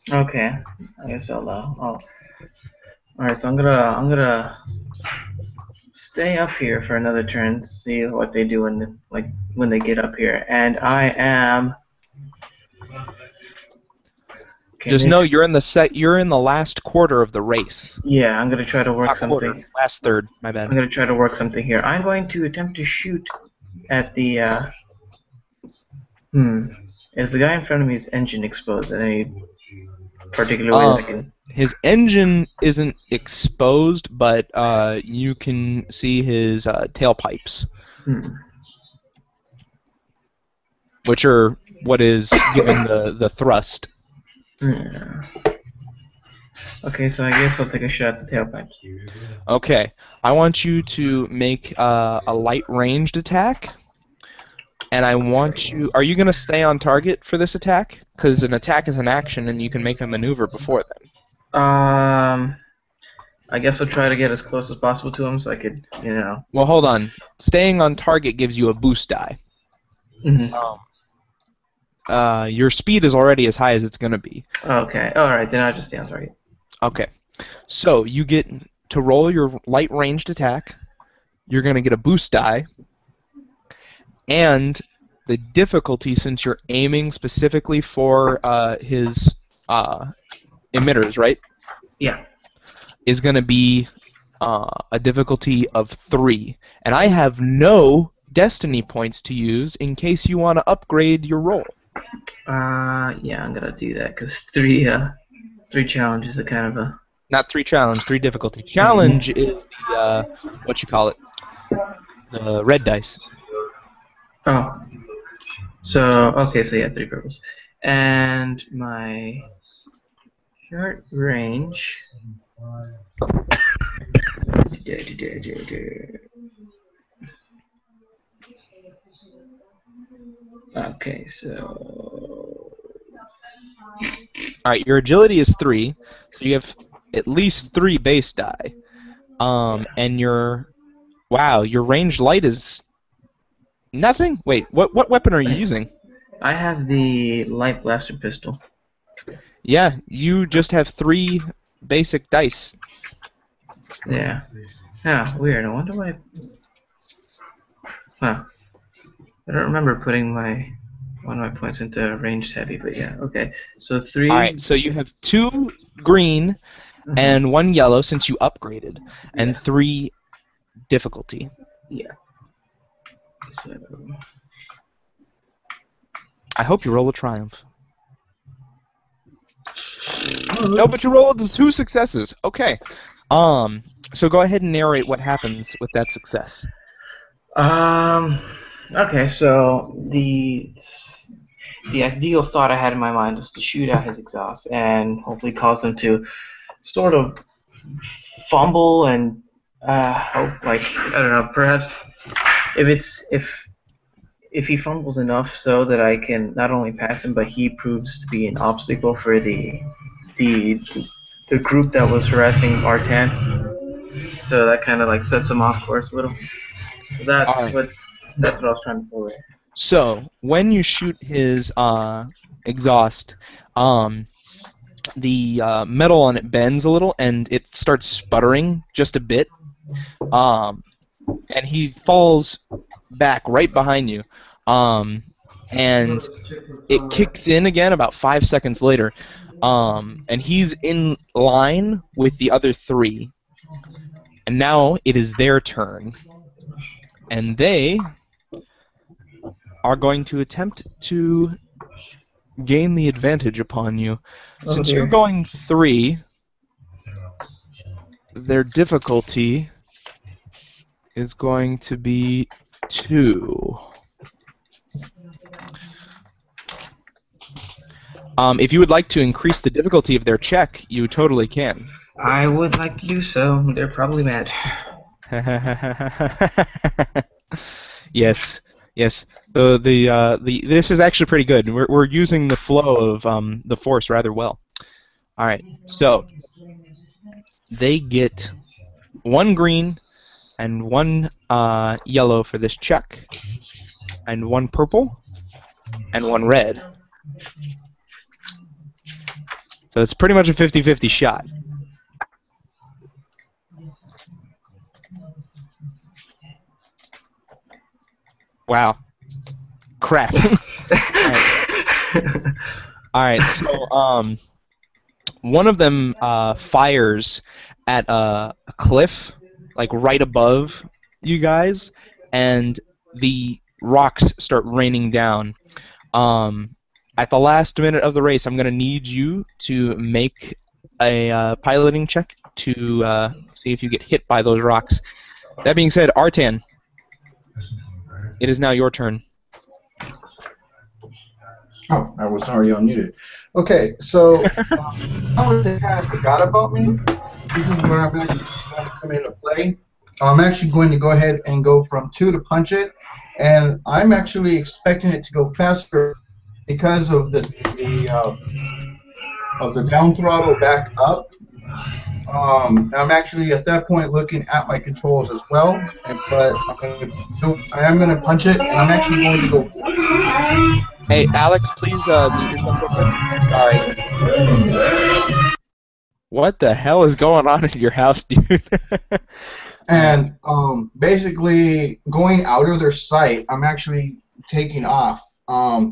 Okay, I guess I'll. All right, so I'm gonna stay up here for another turn, see what they do when they get up here, and I am. Just know you're in the last quarter of the race. Yeah, I'm gonna try to work something. Quarter, last third, my bad. I'm gonna try to work something here. I'm going to attempt to shoot at the. Is the guy in front of me's engine exposed in any particular way that I can? His engine isn't exposed, but you can see his tailpipes, which are what is giving the thrust. Yeah. Okay, so I guess I'll take a shot at the tailpipe. Okay, I want you to make a light ranged attack, and I want you. Are you going to stay on target for this attack? Because an attack is an action, and you can make a maneuver before then. I guess I'll try to get as close as possible to him, so I could, Well, hold on. Staying on target gives you a boost die. Your speed is already as high as it's going to be. Okay, alright, then I'll just stay on target. Okay. So, you get to roll your light ranged attack. You're going to get a boost die. And the difficulty, since you're aiming specifically for his emitters, right? Yeah. Is going to be a difficulty of 3. And I have no destiny points to use in case you want to upgrade your roll. Yeah, I'm gonna do that because 3. 3 challenges, a kind of a... Not 3 challenge, 3 difficulty. Challenge is the, what you call it, the red dice. Oh. So, okay, so yeah, 3 purples. And my short range... Okay, so... Alright, your agility is 3, so you have at least 3 base die. And your... Wow, your ranged light is... Nothing? Wait, what weapon are you using? I have the light blaster pistol. Yeah, you just have 3 basic dice. Yeah. Yeah, weird. I wonder why... Huh. I don't remember putting one of my points into ranged heavy, but yeah, okay. So 3... Alright, so you have 2 green and 1 yellow since you upgraded, and 3 difficulty. Yeah. So... I hope you roll a triumph. No, but you rolled 2 successes. Okay. So go ahead and narrate what happens with that success. Okay, so the ideal thought I had in my mind was to shoot out his exhaust and hopefully cause him to sort of fumble and hope, like, I don't know, perhaps if he fumbles enough so that I can not only pass him, but he proves to be an obstacle for the group that was harassing Artan. So that kind of like sets him off course a little. So that's Alright. what I was trying to pull there. So when you shoot his exhaust, the metal on it bends a little and it starts sputtering just a bit. And he falls back right behind you. And it kicks in again about 5 seconds later. And he's in line with the other 3. And now it is their turn. And they are going to attempt to gain the advantage upon you. Since you're going 3, their difficulty is going to be 2. If you would like to increase the difficulty of their check, you totally can. I would like to do so. They're probably mad. Yes. This is actually pretty good. We're using the flow of the force rather well. All right. So they get 1 green and 1 yellow for this check, and 1 purple and 1 red. So it's pretty much a 50-50 shot. Wow. Crap. Alright, so one of them fires at a cliff, like right above you guys, and the rocks start raining down. At the last minute of the race, I'm going to need you to make a piloting check to see if you get hit by those rocks. That being said, Artan, it is now your turn. Oh, I was already unmuted. Okay, so now that they kind of forgot about me, this is where I'm actually going to come into play. I'm actually going to go ahead and go from 2 to punch it, and I'm actually expecting it to go faster because of the down throttle back up. I'm actually at that point looking at my controls as well, but I am going to punch it, and I'm actually going to go for it. Hey, Alex, please mute yourself real quick. Sorry. What the hell is going on in your house, dude? And basically, going out of their sight, I'm actually taking off.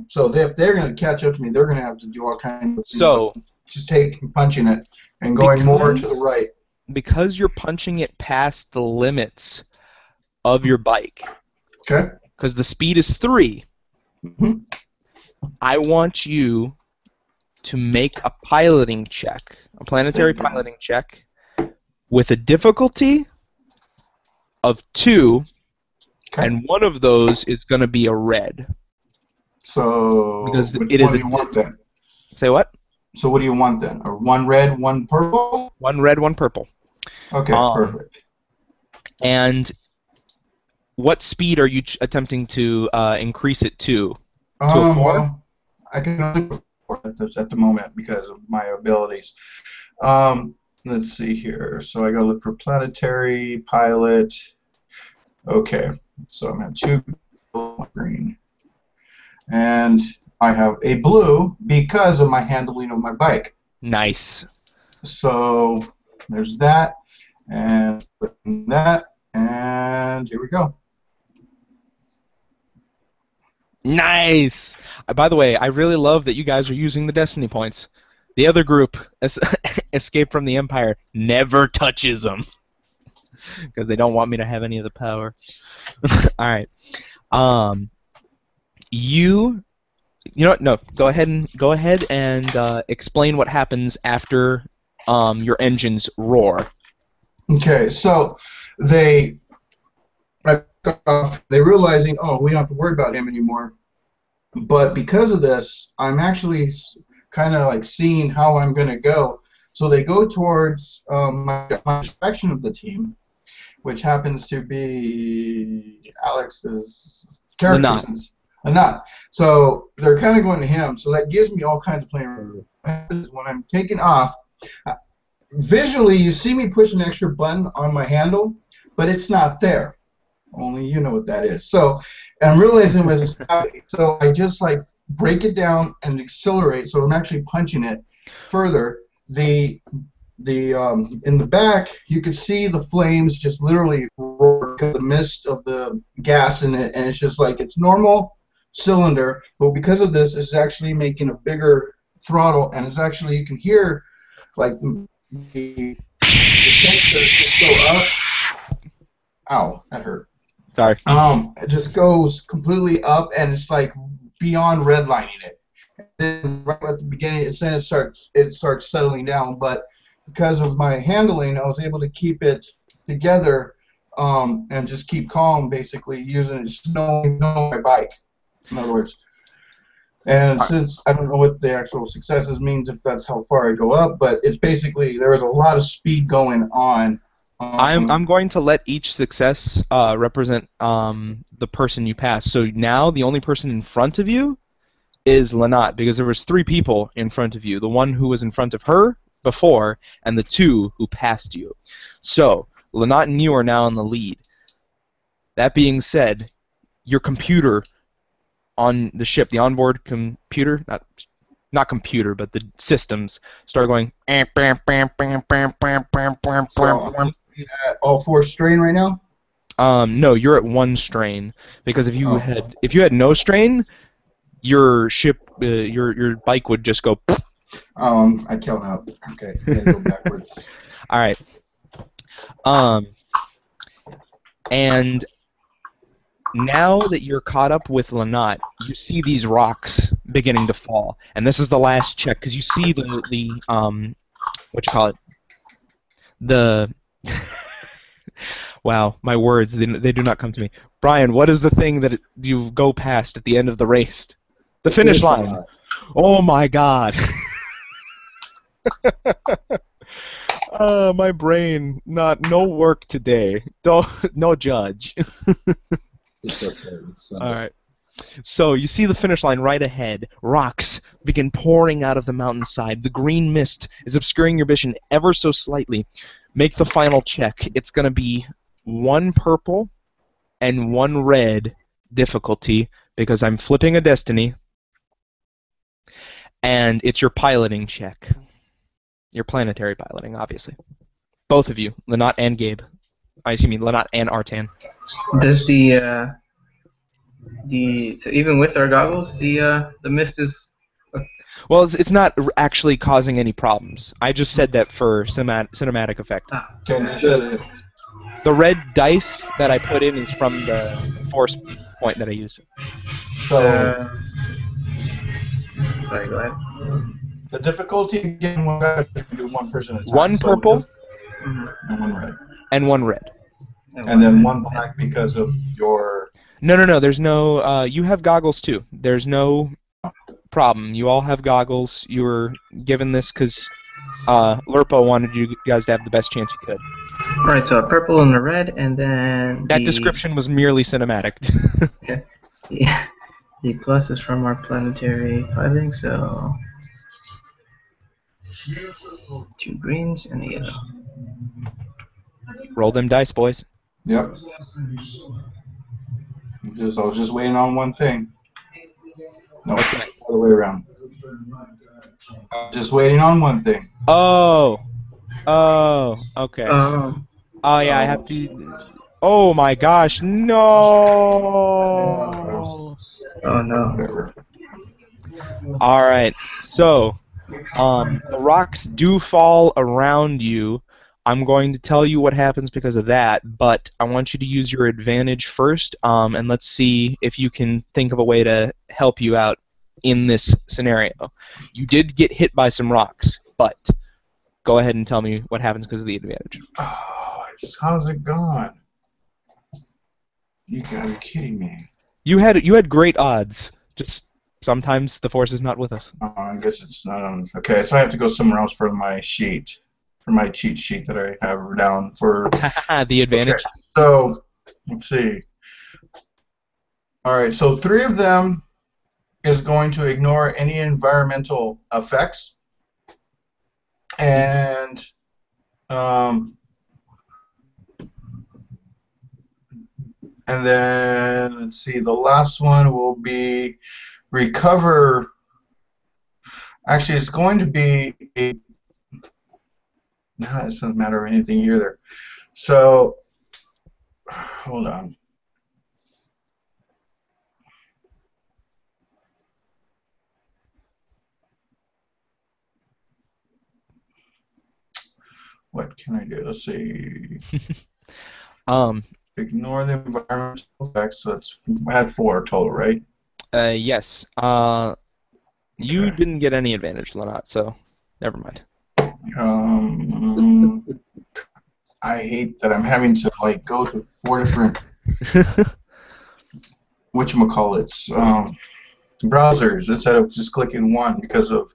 So if they're going to catch up to me, they're going to have to do all kinds of things. So, just punching it and going more to the right. Because you're punching it past the limits of your bike. Okay. Because the speed is 3. Mm-hmm. I want you to make a piloting check, a planetary piloting check, with a difficulty of 2, Okay. and one of those is going to be a red. So Because which it is one do you want then? Say what? So what do you want then? Or one red, one purple? One red, one purple. Okay, perfect. And what speed are you attempting to increase it to? To a 4? Well, I can only go 4 at the moment because of my abilities. Let's see here. So I gotta look for planetary pilot. Okay, so I'm at 2 green, and I have a blue because of my handling of my bike. Nice. So there's that, and that, and here we go. Nice! By the way, I really love that you guys are using the destiny points. The other group, Escape from the Empire, never touches them. Because they don't want me to have any of the power. Alright. You know what? No. Go ahead and explain what happens after your engines roar. Okay, so they realizing, oh, we don't have to worry about him anymore. But because of this, I'm actually kind of like seeing how I'm going to go. So they go towards my section of the team, which happens to be Alex's character. Not. So they're kind of going to him. So that gives me all kinds of playing. When I'm taking off, visually you see me push an extra button on my handle, but it's not there. Only you know what that is. So I'm realizing what's happening. So I just like break it down and accelerate. So I'm actually punching it further. In the back, you can see the flames just literally roar because the mist of the gas in it, and it's just like it's normal cylinder, but because of this, it's actually making a bigger throttle, and it's actually you can hear like the sensor just go up. Ow, that hurt. Sorry. It just goes completely up, and it's like beyond redlining it. And then right at the beginning, it starts settling down, but because of my handling, I was able to keep it together and just keep calm, basically using it, knowing my bike. In other words. And since I don't know what the actual successes means, if that's how far I go up, but it's basically there is a lot of speed going on. I'm going to let each success represent the person you pass. So now the only person in front of you is Lynette, because there was 3 people in front of you. The one who was in front of her before, and the 2 who passed you. So Lynette and you are now in the lead. That being said, your computer on the ship, the onboard computer, not computer, but the systems start going. So all 4 strain right now? No, you're at 1 strain, because if you had no strain, your ship, your bike would just go. I count out. Okay, I'm gonna go backwards. All right. And now that you're caught up with Lynette, you see these rocks beginning to fall, and this is the last check because you see the what you call it, the wow, my words, they do not come to me. Brian, what is the thing that you go past at the end of the race? The finish line. Oh my God. My brain, no work today. No judge. It's okay. It's All right. So you see the finish line right ahead. Rocks begin pouring out of the mountainside. The green mist is obscuring your vision ever so slightly. Make the final check. It's going to be 1 purple and 1 red difficulty because I'm flipping a destiny. And it's your piloting check. Your planetary piloting, obviously. Both of you, Lynette and Gabe. Lynette and Artan. Does so even with our goggles, the mist is. Well, it's not actually causing any problems. I just said that for cinematic effect. The red dice that I put in is from the force point that I used. So Sorry, go ahead. The difficulty again was that you can do one person at a time. One So purple and one red. and one red. And then one black because of your... No. There's no. You have goggles too. There's no problem. You all have goggles. You were given this because Lurpo wanted you guys to have the best chance you could. Alright, so a purple and a red, and then That description was merely cinematic. Yeah. The plus is from our planetary piloting, so 2 greens and a yellow. Roll them dice, boys. Yep. I was just waiting on one thing. No, Okay. all the way around. I was just waiting on one thing. Oh, okay. Oh, Oh yeah, I have to. Oh my gosh, no! oh no. Whatever. All right, so the rocks do fall around you. I'm going to tell you what happens because of that, but I want you to use your advantage first, and let's see if you can think of a way to help you out in this scenario. You did get hit by some rocks, but go ahead and tell me what happens because of the advantage. Oh, how's it gone? You gotta be kidding me. You had great odds. Just sometimes the force is not with us. I guess it's not on. Okay, so I have to go somewhere else for my sheet, for my cheat sheet that I have down for. The advantage. Okay, so let's see. All right, so 3 of them is going to ignore any environmental effects, and then let's see. The last one will be recover. Actually, it's going to be a. No, it doesn't matter anything either. So, hold on. What can I do? Let's see. Ignore the environmental effects. So I had 4 total, right? Yes. You Okay. didn't get any advantage, Lanat, so never mind. I hate that I'm having to like go to 4 different whatchamacallits, browsers instead of just clicking one because of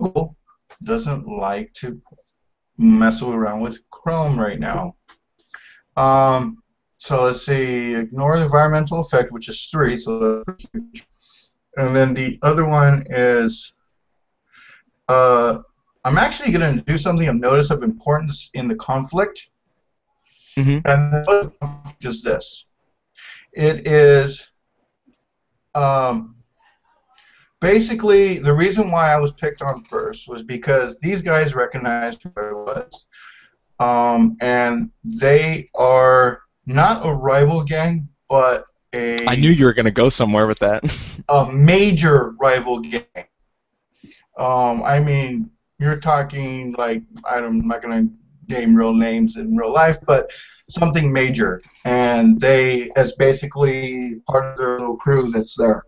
Google doesn't like to mess around with Chrome right now. So let's see, ignore the environmental effect, which is 3, so that's huge. And then the other one is, I'm actually going to do something of notice of importance in the conflict. Mm-hmm. And the conflict is this. It is basically the reason why I was picked on first was because these guys recognized who I was. And they are not a rival gang, but I knew you were going to go somewhere with that. a major rival gang. I mean, you're talking like I'm not going to name real names in real life, but something major, and they as basically part of their little crew that's there.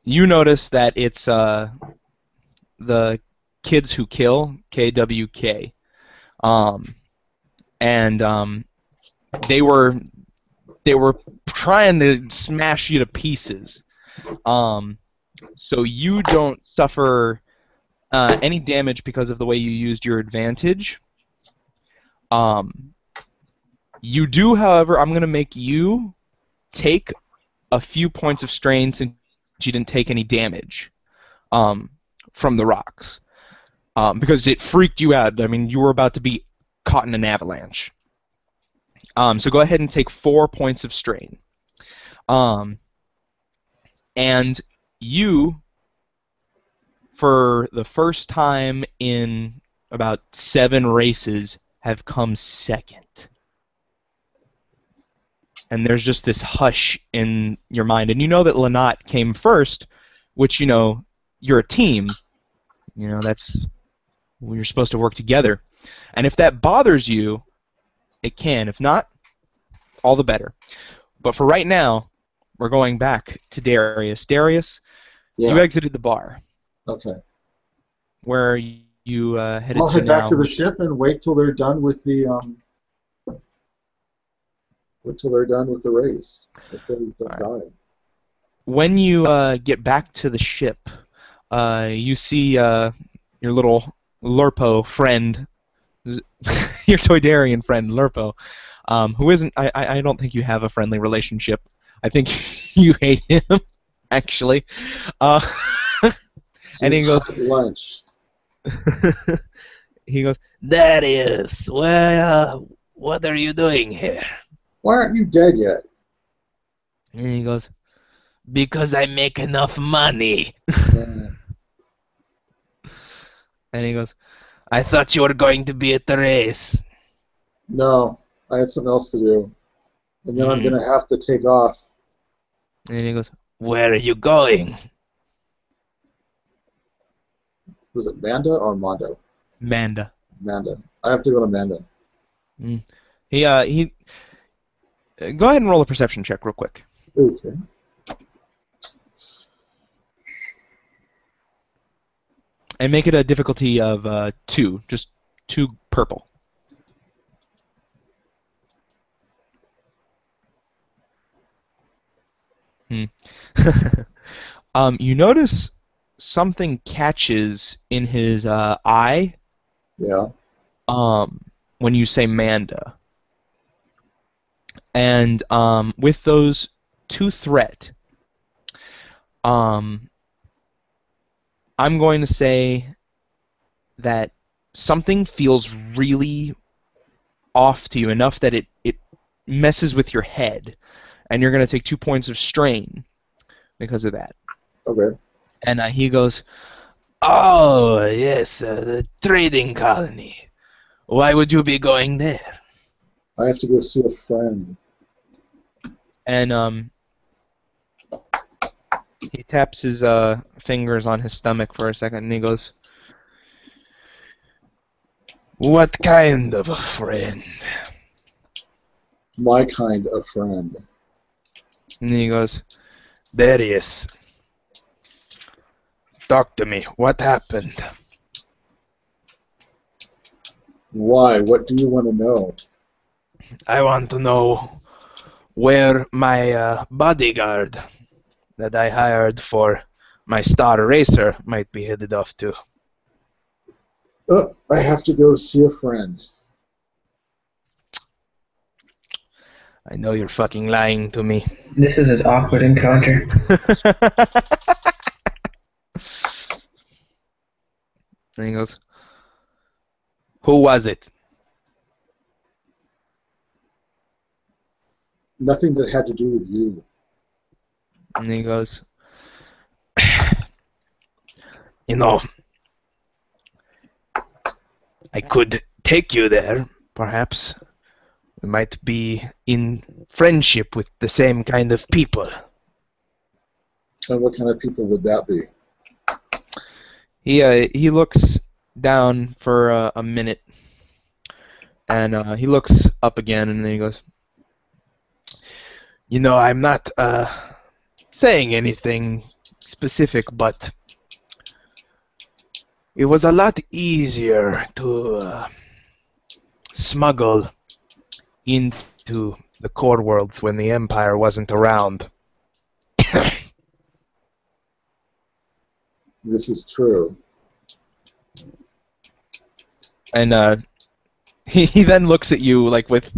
You notice that it's the Kids Who Kill, KWK, and they were trying to smash you to pieces. So you don't suffer any damage because of the way you used your advantage. You do, however, I'm going to make you take a few points of strain since you didn't take any damage from the rocks. Because it freaked you out. I mean, you were about to be caught in an avalanche. So go ahead and take 4 points of strain. And you, for the first time in about 7 races, have come second. And there's just this hush in your mind. And you know that Lanat came first, which, you know, you're a team. You know, that's... You're supposed to work together. And if that bothers you, it can. If not, all the better. But for right now, we're going back to Darius. Darius, Yeah. You exited the bar. Okay. Where you headed I'll to head back now. to the ship and wait till they're done with the race. If they don't die. When you get back to the ship, you see your little Lurpo friend, your Toydarian friend Lurpo, who isn't. I don't think you have a friendly relationship. I think you hate him, actually. Uh, and he goes. Lunch. He goes, Darius, what are you doing here? Why aren't you dead yet? And he goes, because I make enough money. Yeah. And he goes, I thought you were going to be at the race. No, I had something else to do. And then I'm going to have to take off. And he goes, where are you going? Was it Manda or Mondo? Manda. Manda. I have to go to Manda. He go ahead and roll a perception check real quick. Okay. And make it a difficulty of 2, just 2 purple. You notice something catches in his eye. Yeah. When you say Manda. And with those 2 threat, I'm going to say that something feels really off to you, enough that it messes with your head, and you're going to take 2 points of strain because of that. Okay. And he goes, oh, yes, the trading colony. Why would you be going there? I have to go see a friend. And he taps his fingers on his stomach for a second, and he goes, what kind of a friend? My kind of friend. And he goes, Darius, talk to me. What happened? Why? What do you want to know? I want to know where my bodyguard that I hired for my star racer might be headed off to. Oh, I have to go see a friend. I know you're fucking lying to me. This is an awkward encounter. And he goes, who was it? Nothing that had to do with you. And he goes, you know, I could take you there, perhaps. We might be in friendship with the same kind of people. And what kind of people would that be? He looks down for a minute, and he looks up again, and then he goes, you know, I'm not saying anything specific, but it was a lot easier to smuggle into the core worlds when the Empire wasn't around. This is true. And he then looks at you like with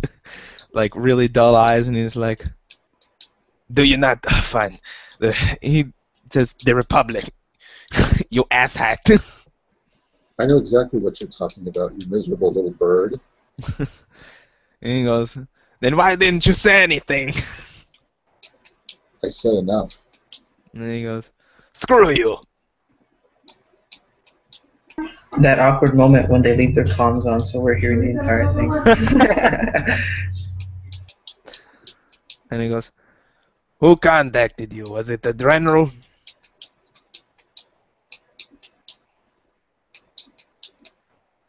like really dull eyes, and he's like, do you not fine? He says, the Republic. You asshat. I know exactly what you're talking about, you miserable little bird. And he goes, then why didn't you say anything? I said enough. And then he goes, screw you. That awkward moment when they leave their comms on, so we're hearing the entire thing. And he goes, who contacted you? Was it the general?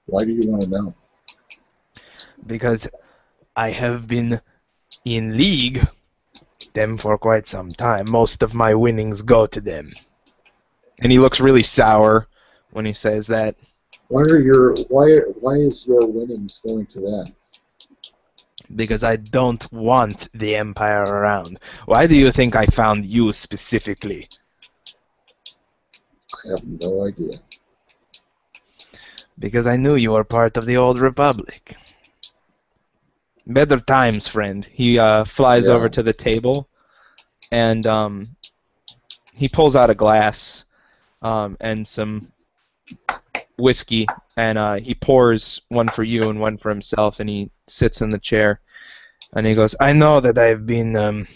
Why do you want to know? Because I have been in league with them for quite some time. Most of my winnings go to them. And he looks really sour when he says that. Why is your winnings going to them? Because I don't want the Empire around. Why do you think I found you specifically? I have no idea. Because I knew you were part of the Old Republic. Better times, friend. He flies over to the table, and he pulls out a glass and some whiskey, and he pours one for you and one for himself, and he sits in the chair, and he goes, I know that I've been,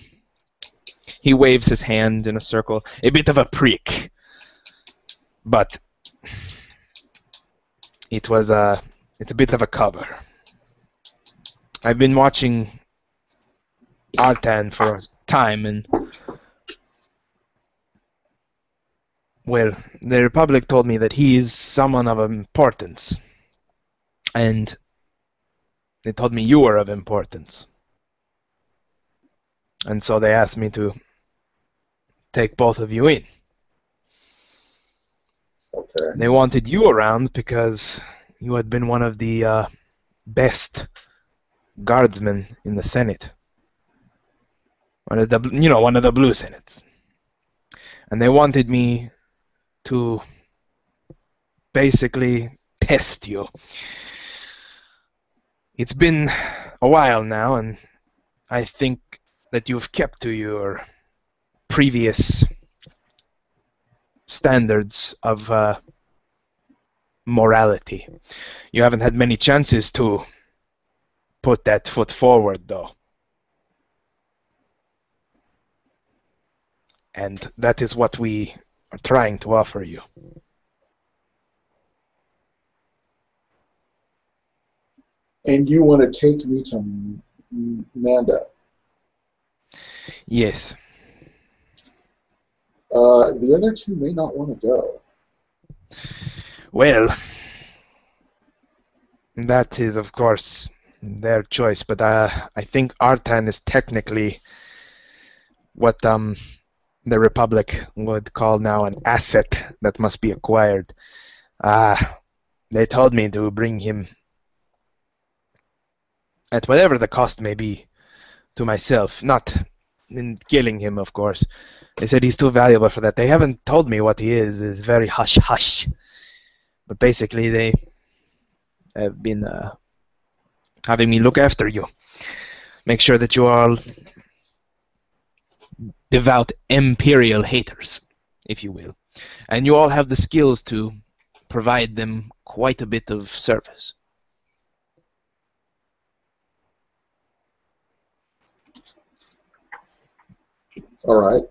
he waves his hand in a circle, a bit of a prick, but it's a bit of a cover. I've been watching Artan for a time, and well, the Republic told me that he is someone of importance, and they told me you were of importance, and so they asked me to take both of you in. Okay. They wanted you around because you had been one of the best guardsmen in the Senate. One of the blue senates. And they wanted me to basically test you. It's been a while now, and I think that you've kept to your previous standards of morality. You haven't had many chances to put that foot forward, though. And that is what we are trying to offer you. And you want to take me to Manda? Yes. The other two may not want to go. Well, that is, of course, their choice, but I think Artan is technically what the Republic would call now an asset that must be acquired. They told me to bring him, at whatever the cost may be, to myself. Not in killing him, of course. They said he's too valuable for that. They haven't told me what he is. It's very hush-hush. But basically, they have been having me look after you. Make sure that you are all devout Imperial haters, if you will. And you all have the skills to provide them quite a bit of service. All right.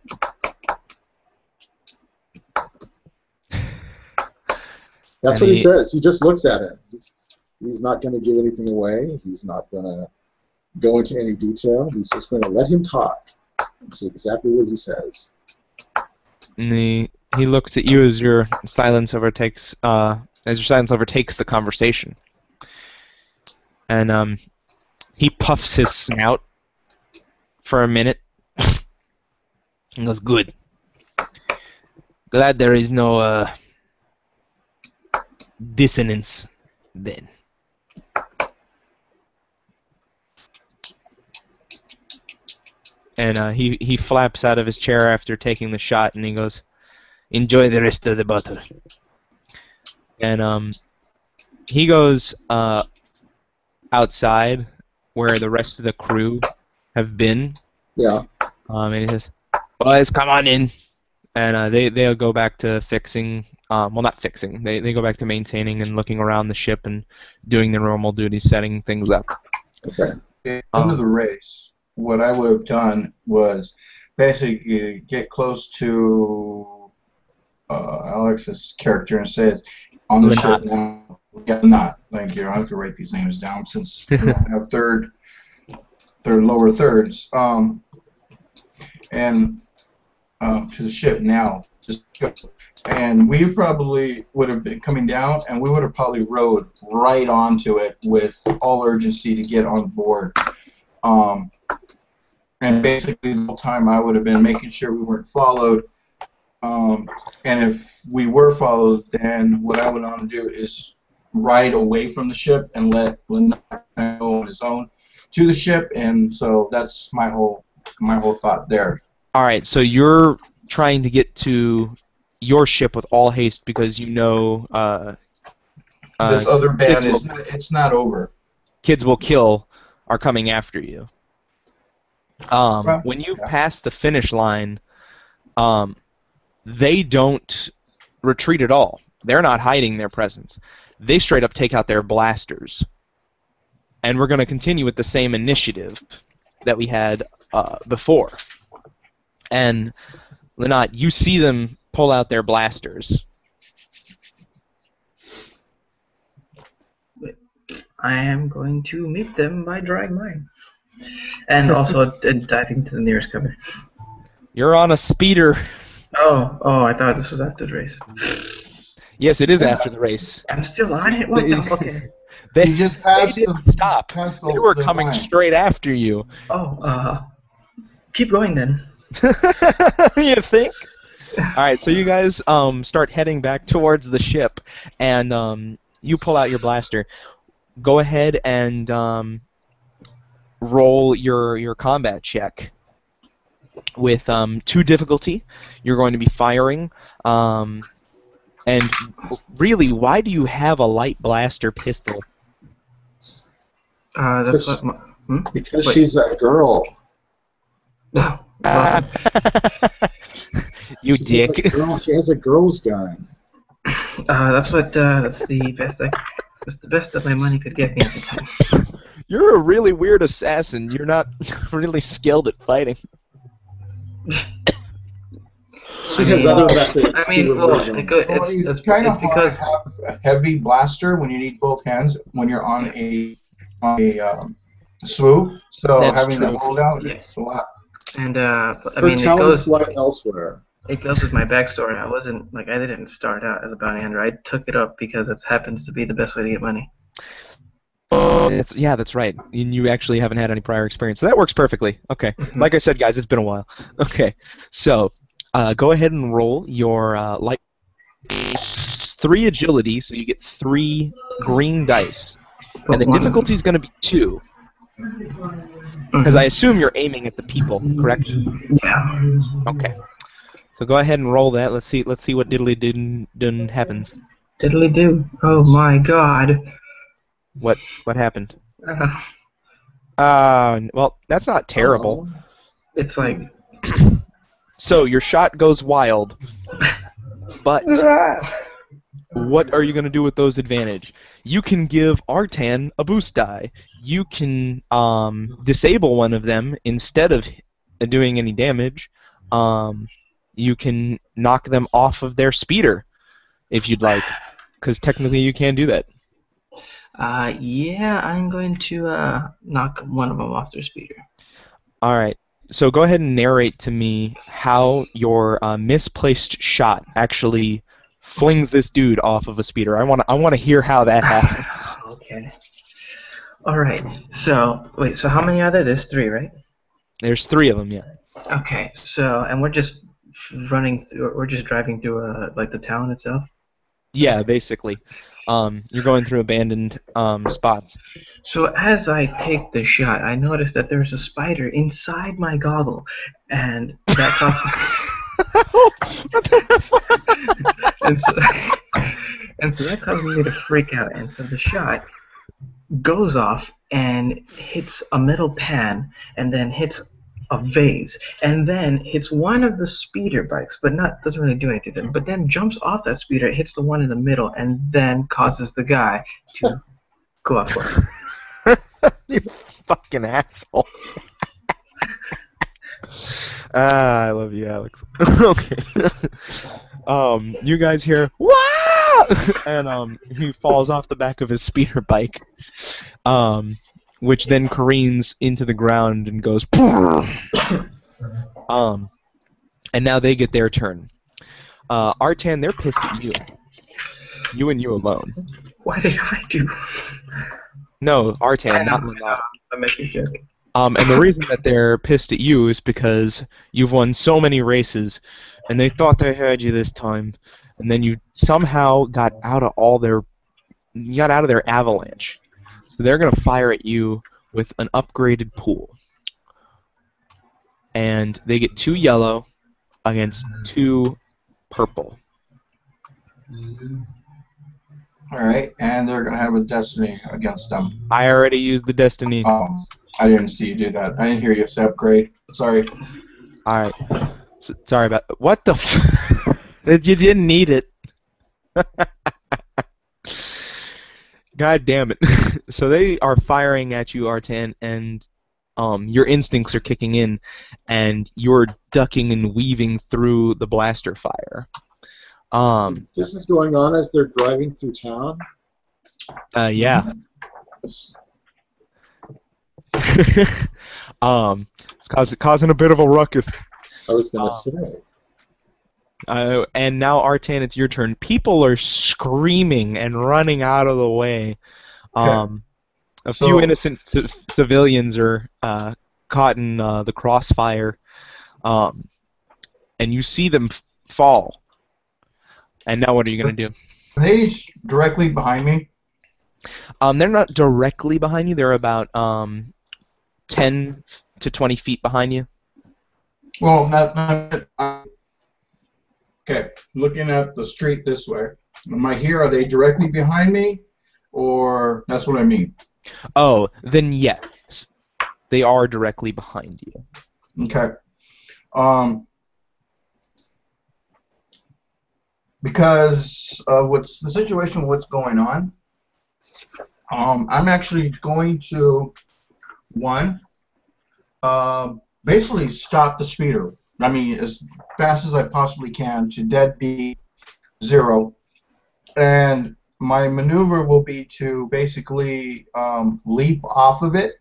That's what he says. He just looks at him. He's not going to give anything away. He's not going to go into any detail. He's just going to let him talk and see exactly what he says. And he looks at you as your silence overtakes the conversation. And he puffs his snout for a minute and goes, "Good. Glad there is no dissonance then." And he flaps out of his chair after taking the shot, and he goes, "Enjoy the rest of the bottle." And he goes outside where the rest of the crew have been. Yeah. And he says, "Boys, come on in." And they'll go back to fixing. Well, not fixing. They go back to maintaining and looking around the ship and doing their normal duties, setting things up. Okay. Into the race, what I would have done was basically get close to Alex's character and says, "On the ship now." Yeah, not. Thank you. I have to write these names down since we don't have third lower thirds. And to the ship now. Just go. And we probably would have been coming down, and we would have probably rode right onto it with all urgency to get on board. And basically the whole time I would have been making sure we weren't followed, And if we were followed, then what I would want to do is ride away from the ship and let Lynette go on his own to the ship. And so that's my whole thought there. All right, so you're trying to get to your ship with all haste because you know This other band kids it's not over. kids will kill are coming after you. Well, When you yeah. pass the finish line, they don't retreat at all. They're not hiding their presence. They straight up take out their blasters. And we're going to continue with the same initiative that we had before. And, Lynette, you see them pull out their blasters. I am going to meet them by drawing mine. And also diving to the nearest cover. You're on a speeder. Oh, I thought this was after the race. Yes, it is after the race. I'm still on it? What the okay. You just passed They didn't stop. Passed They were the coming line. straight after you. Keep going then. You think? Alright, so you guys start heading back towards the ship, and you pull out your blaster. Go ahead and roll your combat check. With 2 difficulty, you're going to be firing. And really, why do you have a light blaster pistol? That's what my, Because Wait. she's a girl. No. You She's dick. a girl. She has a girl's gun. That's the best that's the best that my money could get me at the time. You're a really weird assassin. You're not really skilled at fighting. She has other methods I mean, to well, remove them. It's kind of hard because to have a heavy blaster when you need both hands when you're on a swoop. So That's having true. that hold out Yeah. is a lot. and I Her mean talents lie elsewhere. it goes with my backstory. I didn't start out as a bounty hunter. I took it up because it happens to be the best way to get money. Yeah, that's right. And you actually haven't had any prior experience. So that works perfectly. Okay. Like I said, guys, it's been a while. Okay. So go ahead and roll your light 3 agility, so you get 3 green dice. And the difficulty is going to be 2. Because I assume you're aiming at the people, correct? Yeah. Okay. So go ahead and roll that. Let's see what diddly dun happens. Diddly do. Oh my god. What happened? Uh, Well, that's not terrible. it's like So your shot goes wild, but what are you going to do with those advantage? You can give Artan a boost die. You can disable one of them instead of doing any damage. You can knock them off of their speeder if you'd like, because technically you can do that. yeah, I'm going to knock one of them off their speeder. All right. So go ahead and narrate to me how your misplaced shot actually flings this dude off of a speeder. I want to hear how that happens. Okay. All right. So wait. So how many are there? There's 3, right? There's 3 of them, yeah. Okay. So and we're just running through. We're just driving through like the town itself. Yeah, basically. You're going through abandoned spots. So as I take the shot, I notice that there's a spider inside my goggle, and that causes. and so that causes me to freak out, and so the shot goes off and hits a metal pan, and then hits a vase, and then hits one of the speeder bikes, but doesn't really do anything to them, but then jumps off that speeder, hits the one in the middle, and then causes the guy to go off course. You fucking asshole. I love you, Alex. Okay. You guys hear "Wah!" and he falls off the back of his speeder bike, which then careens into the ground and goes. And now they get their turn. Artan, they're pissed at you. You and you alone. What did I do? No, Artan, not Lynette. I'm making a joke. And the reason that they're pissed at you is because you've won so many races, and they thought they had you this time, and then you somehow you got out of their avalanche. So they're gonna fire at you with an upgraded pool, and they get 2 yellow against 2 purple. All right, and they're gonna have a destiny against them. I already used the destiny. Oh, I didn't see you do that. I didn't hear you say upgrade. Sorry. All right. Sorry about what the. You didn't need it. God damn it! So they are firing at you, Artan, and your instincts are kicking in, and you're ducking and weaving through the blaster fire. This is going on as they're driving through town. Yeah. It's causing a bit of a ruckus. I was going to say. And now, Artan, it's your turn. People are screaming and running out of the way. A few innocent civilians are caught in the crossfire, and you see them fall. And now what are you going to do? Are they directly behind me? They're not directly behind you. They're about 10 to 20 feet behind you. Well, okay, looking at the street this way. Am I here? Are they directly behind me? Or that's what I mean. Oh, then yes. They are directly behind you. Okay. Because of what's the situation, what's going on, I'm actually going to basically stop the speeder. I mean, as fast as I possibly can to deadbeat 0, and my maneuver will be to basically leap off of it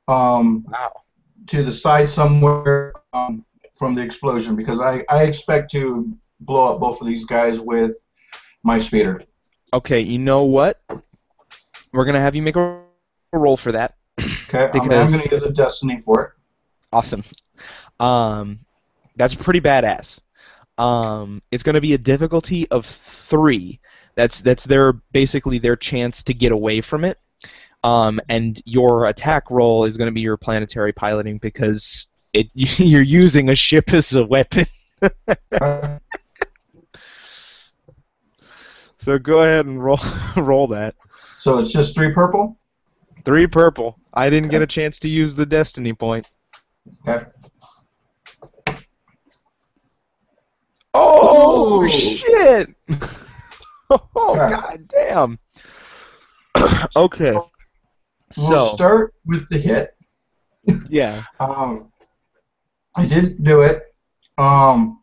to the side somewhere from the explosion, because I expect to blow up both of these guys with my speeder. Okay, you know what? We're going to have you make a roll for that. Okay, I'm going to use a destiny for it. Awesome. That's pretty badass. It's going to be a difficulty of 3. That's basically their chance to get away from it. And your attack roll is going to be your planetary piloting, because you're using a ship as a weapon. So go ahead and roll that. So it's just 3 purple? 3 purple. I didn't get a chance to use the destiny point. Okay. Oh, shit! Oh, god damn. Okay. We'll start with the hit. Yeah. I didn't do it. I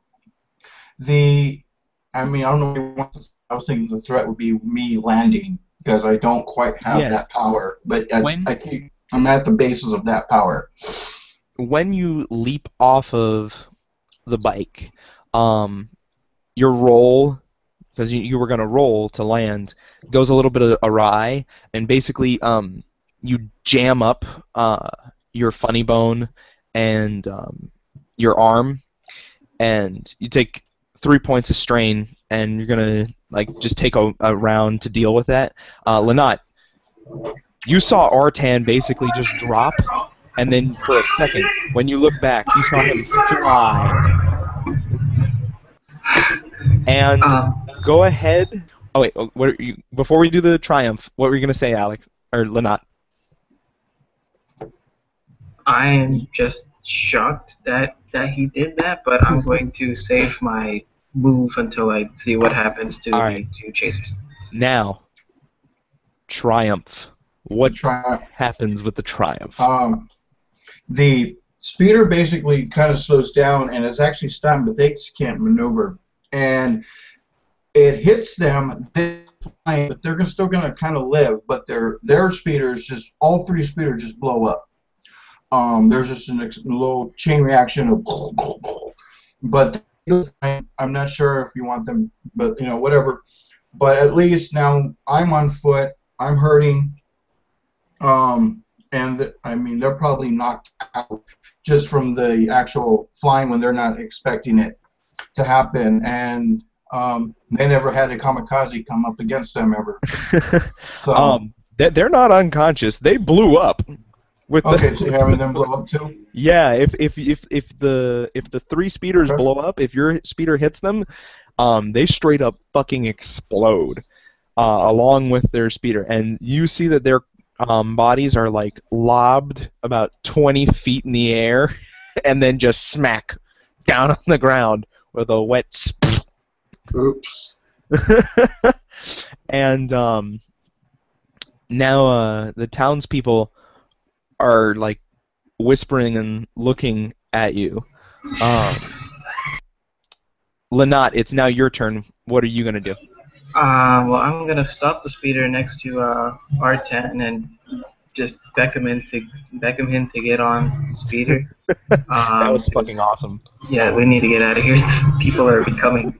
don't know. I was thinking the threat would be me landing, because I don't quite have that power. But I'm at the basis of that power. When you leap off of the bike, your roll, because you were going to roll to land, goes a little bit awry, and basically you jam up your funny bone and your arm, and you take 3 points of strain, and you're gonna just take a round to deal with that. Lanat, you saw Artan basically just drop, and then for a second, when you look back, you saw him fly. And go ahead. Oh wait, before we do the triumph, what were you gonna say, Alex or Lanat? I am just shocked that he did that, but I'm going to save my move until I see what happens to the 2 chasers. Now, triumph. What happens with the triumph? The speeder basically kind of slows down and is actually stopped, but they just can't maneuver. And it hits them, but they're still going to kind of live, but their speeders all 3 speeders just blow up. There's just a little chain reaction of, but I'm not sure if you want them, but whatever. But at least now I'm on foot. I'm hurting. and I mean they're probably knocked out just from the actual flying when they're not expecting it to happen, and they never had a kamikaze come up against them ever. So They're not unconscious. They blew up. With okay, so you're having them blow up too? Yeah, if the three speeders Okay. blow up, if your speeder hits them, they straight up fucking explode, along with their speeder, and you see that their bodies are like lobbed about 20 feet in the air, and then just smack down on the ground with a wet. Oops. And now the townspeople are like whispering and looking at you. Lynott, it's now your turn. What are you gonna do? Well, I'm gonna stop the speeder next to R10 and just beckon him in to get on the speeder. That was because- fucking awesome. Yeah, we need to get out of here. People are becoming.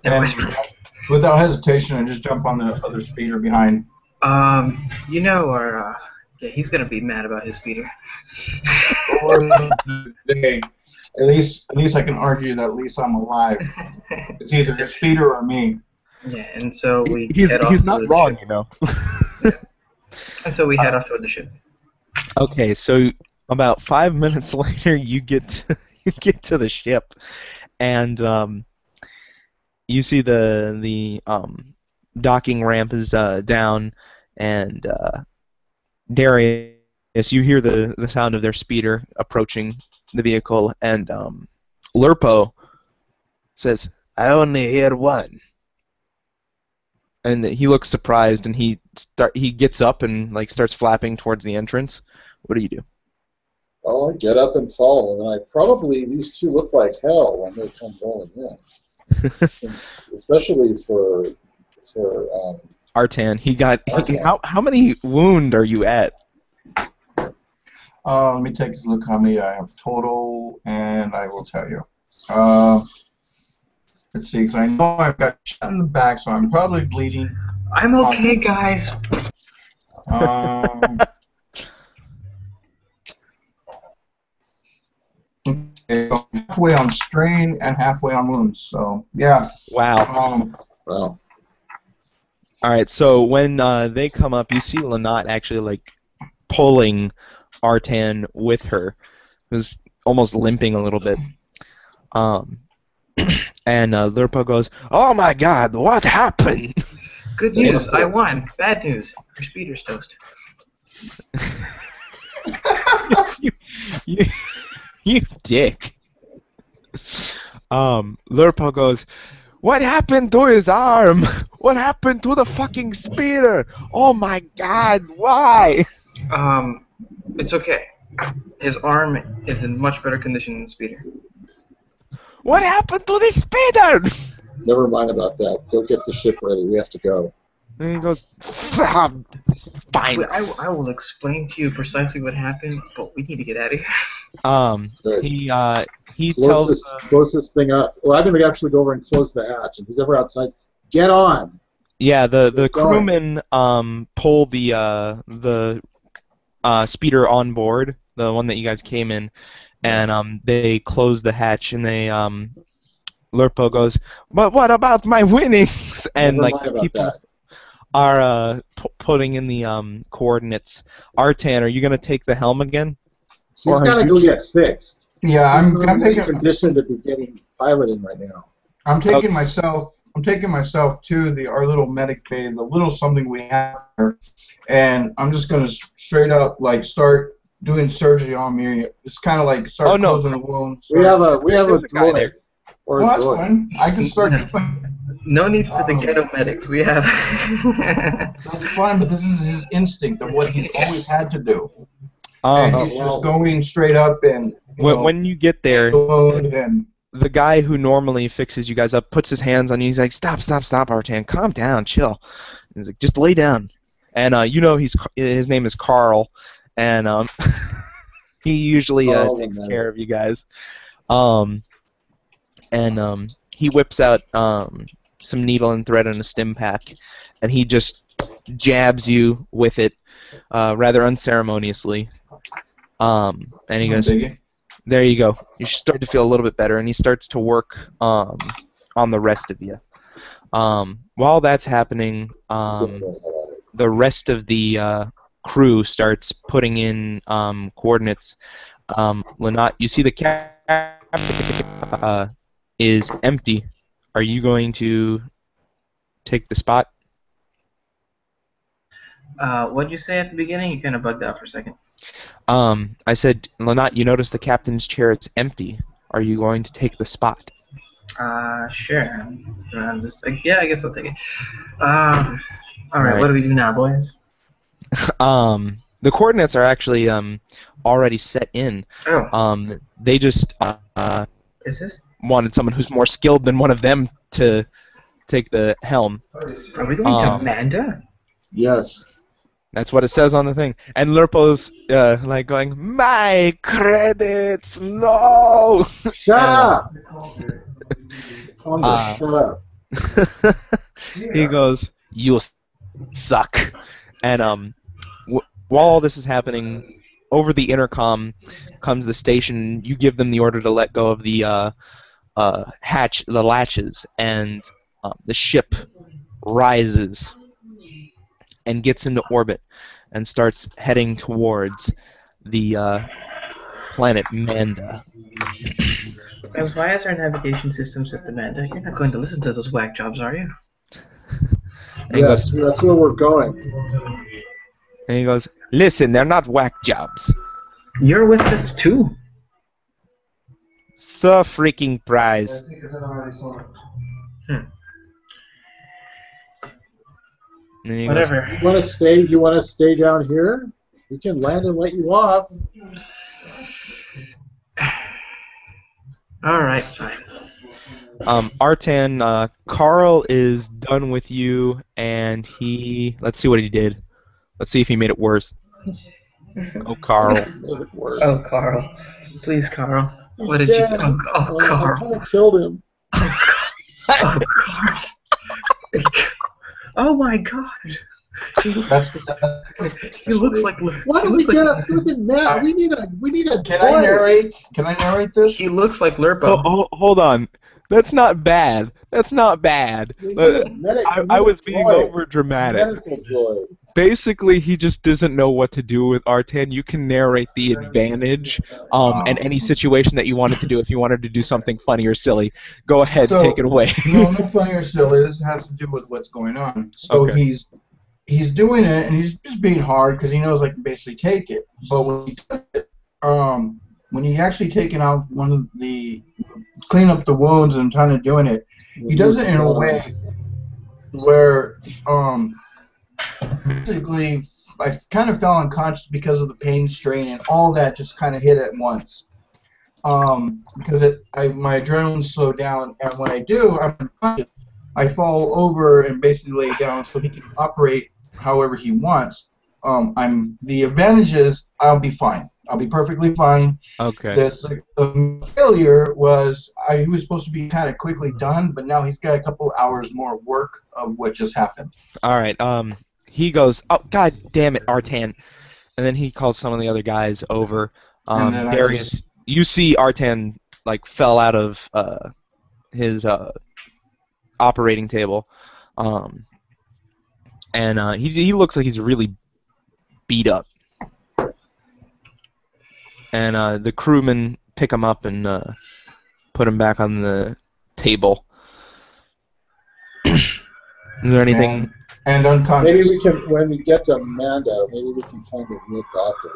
And without hesitation, I just jump on the other speeder behind. You know, yeah, he's gonna be mad about his speeder. Hey, at least I can argue that at least I'm alive. It's either the speeder or me. Yeah, and so we He's head off not to the wrong, ship. you know. And so we head off toward the ship. Okay, so about 5 minutes later, you get to the ship, and you see the docking ramp is down, and Darius, you hear the sound of their speeder approaching the vehicle, and Lurpo says, "I only hear one." And he looks surprised, and he gets up and like starts flapping towards the entrance. What do you do? Well, I get up and follow him, and these two look like hell when they come rolling in. Especially for Artan, Artan. how many wound are you at? Let me take a look how many I have total, and I will tell you. Let's see, because I know I've got shot in the back, so I'm probably bleeding. I'm okay, guys. Okay, so halfway on strain and halfway on wounds. So yeah. Wow. Wow. All right, so when they come up, you see Lynott actually like pulling Artan with her, who's almost limping a little bit. And Lurpo goes, "Oh my God, what happened?" Good news, I won. Bad news, your speeder's toast. you dick. Lurpo goes, "What happened to his arm? What happened to the fucking speeder? Oh my God, why?" It's okay. His arm is in much better condition than the speeder. What happened to the speeder? Never mind about that. Go get the ship ready. We have to go. And he goes, "Fine." I will explain to you precisely what happened, but we need to get out of here. Good. He Close tells close this thing up. Well, I'm going to actually go over and close the hatch. And who's ever outside, get on. the Keep going. crewmen pull the speeder on board, the one that you guys came in, and they close the hatch, and they Lurpo goes, "But what about my winnings?" And Never like mind the about people that. are putting in the coordinates. Artan, are you gonna take the helm again? He's Or got to you- go get fixed. Yeah, I'm I'm in taking condition to be getting piloting right now. I'm taking myself to our little medic bay, the little something we have there, and I'm just gonna straight up like start doing surgery on me. It's kind of like start closing the wounds. We have a There's a guy droid. there. Or Well, a that's droid. fine. I can start. No need for the ghetto medics. We have. That's fine, but this is his instinct of what he's always had to do. Um, And he's just going straight up and when you get there, and the guy who normally fixes you guys up puts his hands on you. He's like, "Stop, Artan, calm down, chill." And he's like, "Just lay down." And you know his name is Carl, and he usually Carl takes and care of you guys. And he whips out some needle and thread and a stim pack, and he just jabs you with it, rather unceremoniously. And he goes, Biggie. "There you go. You should start to feel a little bit better." And he starts to work on the rest of you. While that's happening, the rest of the crew starts putting in coordinates. Lynott, you see the cap is empty. Are you going to take the spot? What'd you say at the beginning? You kind of bugged out for a second. I said, Lynott, you notice the captain's chair, it's empty. Are you going to take the spot? Sure. I'm just like, yeah, I guess I'll take it. All right, what do we do now, boys? The coordinates are actually already set in. Oh. They just Is this? wanted someone who's more skilled than one of them to take the helm. Are we going to Manda? Yes. That's what it says on the thing. And Lurpo's like going, "My credits, no!" Shut up! Tell him to shut up. He goes, "You suck." And while all this is happening, over the intercom comes the station. You give them the order to let go of the latches, and the ship rises and gets into orbit and starts heading towards the planet Manda. Guys, why is our navigation system set to Manda? You're not going to listen to those whack jobs, are you? Yes, that's where we're going. And he goes, "Listen, they're not whack jobs. You're with us too. So freaking prize." And then he goes, Whatever. You want to stay? You want to stay down here? We can land and let you off. All right, fine. Artan, Carl is done with you, and let's see what he did. Let's see if he made it worse. Oh, Carl. Made it worse. Oh, Carl. Please, Carl. He's What did dead. you do? Oh, I Carl. kind of killed him. Oh, Carl. Oh, my God. He looks like... Why don't we get a flippin' map? We need a. Can I narrate? Can I narrate this? He looks like Lurpo. Hold on. That's not bad. That's not bad. I was being over dramatic. Medical droid. Basically, he just doesn't know what to do with Artan. You can narrate the advantage and any situation that you wanted to do. If you wanted to do something funny or silly, go ahead, take it away. No, not funny or silly. This has to do with what's going on. So Okay. he's doing it, and he's just being hard because he knows I can basically take it. But when he does it, when he actually taking off one of the clean up the wounds and trying to doing it, he does it in a way where basically I kind of fell unconscious because of the pain, strain, and all that just kind of hit at once. Because my adrenaline slowed down, and when I do, I'm unconscious. I fall over and basically lay down so he can operate however he wants. The advantage is I'll be fine. I'll be perfectly fine. Okay. The failure was he was supposed to be kind of quickly done, but now he's got a couple hours more of work of what just happened. All right. He goes, "Oh, God damn it, Artan," and then he calls some of the other guys over. Darius, you see Artan like fell out of his operating table, and he looks like he's really beat up. And the crewmen pick him up and put him back on the table. Is there anything? And unconscious. Maybe we can, when we get to Amanda, maybe we can find a real doctor.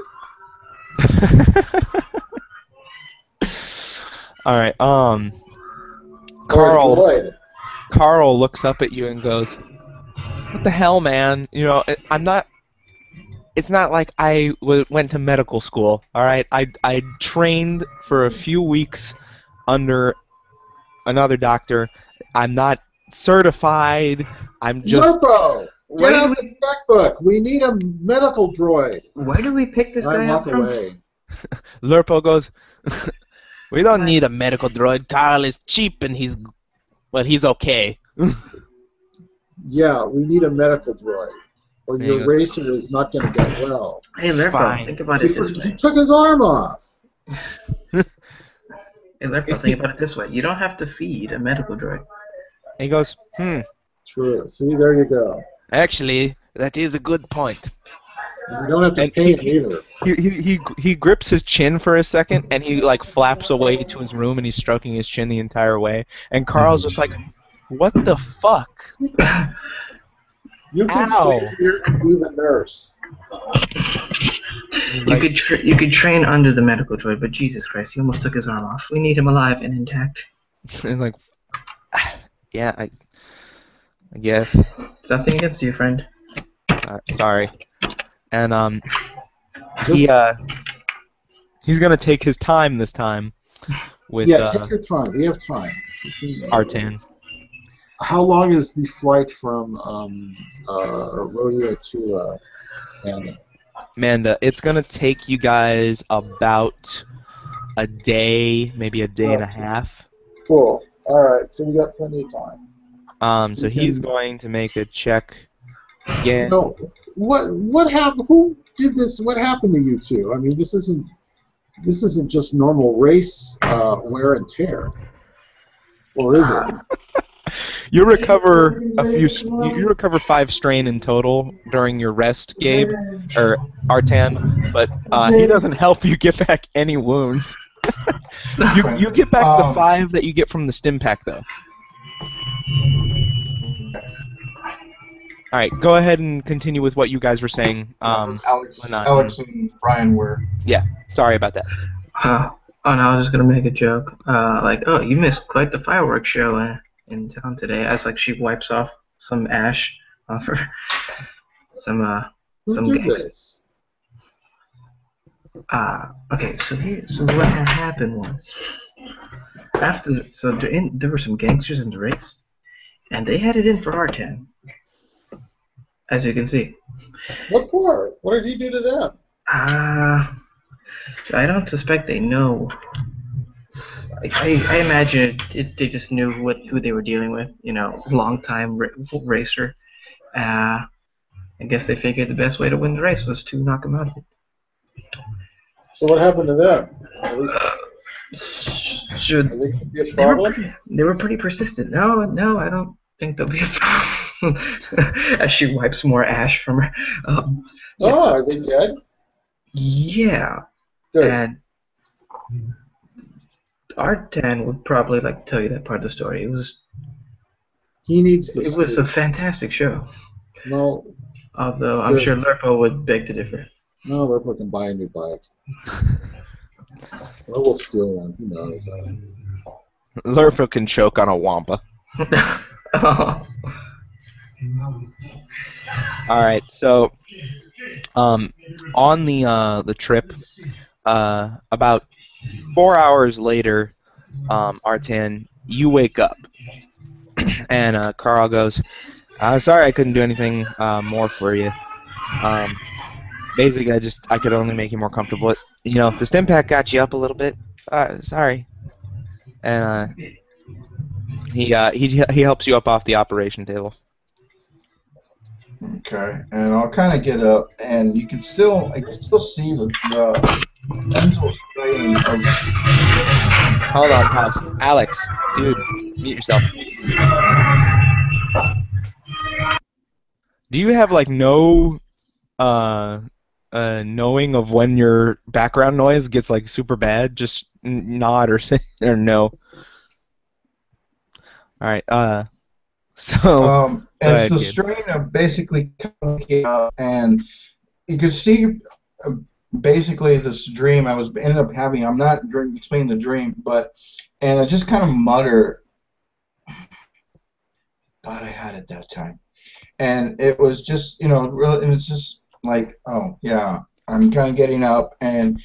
All right. Or a droid. Carl looks up at you and goes, "What the hell, man? You know, I'm not. It's not like I went to medical school. All right. I trained for a few weeks under another doctor. I'm not certified. I'm just." Lurpo! Get out the checkbook! We need a medical droid! Why do we pick this guy up from? Away. Lurpo goes, "We don't need a medical droid. Carl is cheap and he's okay." Yeah, we need a medical droid. or There you your go. racer is not going to get well. Hey, Lerpo, Fine. think about He, it this he way. took his arm off. Hey, Lerpo, think about it this way. You don't have to feed a medical droid. And he goes, True. See, there you go. actually, that is a good point. And you don't have to And pay him either. he grips his chin for a second, and he like flaps away to his room, and he's stroking his chin the entire way. And Carl's just like, "What the fuck? You can Ow!" stay here and be the nurse. You could train under the medical droid, but Jesus Christ, he almost took his arm off. We need him alive and intact. And like, yeah, I guess. It's nothing against you, friend. Sorry. And Just, he's gonna take his time this time with take your time. We have time. Artan. How long is the flight from Rhodia to Anna? Amanda, it's gonna take you guys about a day, maybe a day and a half. Cool. All right. So we got plenty of time. So he's going to make a check again. No. What happened? Who did this? What happened to you two? I mean, this isn't just normal race wear and tear, or is it? You recover You recover 5 strain in total during your rest, Gabe, or Artan, but he doesn't help you get back any wounds. you get back the 5 that you get from the stim pack, though. All right, go ahead and continue with what you guys were saying. Alex and Brian were. Yeah, sorry about that. Oh no, I was just gonna make a joke. Like, oh, you missed quite the fireworks show in town today. As like she wipes off some ash off her. Who Some did gangs. this? Okay, so what had happened was there were some gangsters in the race, and they had it in for Artan, as you can see. What for? What did he do to them? I don't suspect they know. I imagine they just knew who they were dealing with. You know, long-time racer. I guess they figured the best way to win the race was to knock him out of it. So what happened to them? At least, are they going to be a problem? They were pretty persistent. No, I don't think they'll be a problem. As she wipes more ash from her. Are they dead? Yeah. Good. And Artan would probably like to tell you that part of the story. He needs to. It was a fantastic show. No. Although I'm sure Lerpo would beg to differ. No, Lerpo can buy a new bike. Or we'll steal one. Who knows? Lerpo can choke on a wampa. All right, so on the trip, about 4 hours later, Artan, you wake up, and Carl goes, "Sorry, I couldn't do anything more for you. Basically, I could only make you more comfortable. You know, the stim pack got you up a little bit. Sorry." And he helps you up off the operation table. Okay, and I'll kind of get up, and I can still see the mental strain of. Hold on, pause. Alex, dude, mute yourself. Do you have like no knowing of when your background noise gets like super bad? Just nod or say or no. All right. So. It's ahead, the kid. strain of basically coming up, and you could see basically this dream I was ended up having. I'm not explaining the dream, and I just kind of mutter, "Thought I had it that time," and it was just really, and it's just like, oh yeah, I'm kind of getting up, and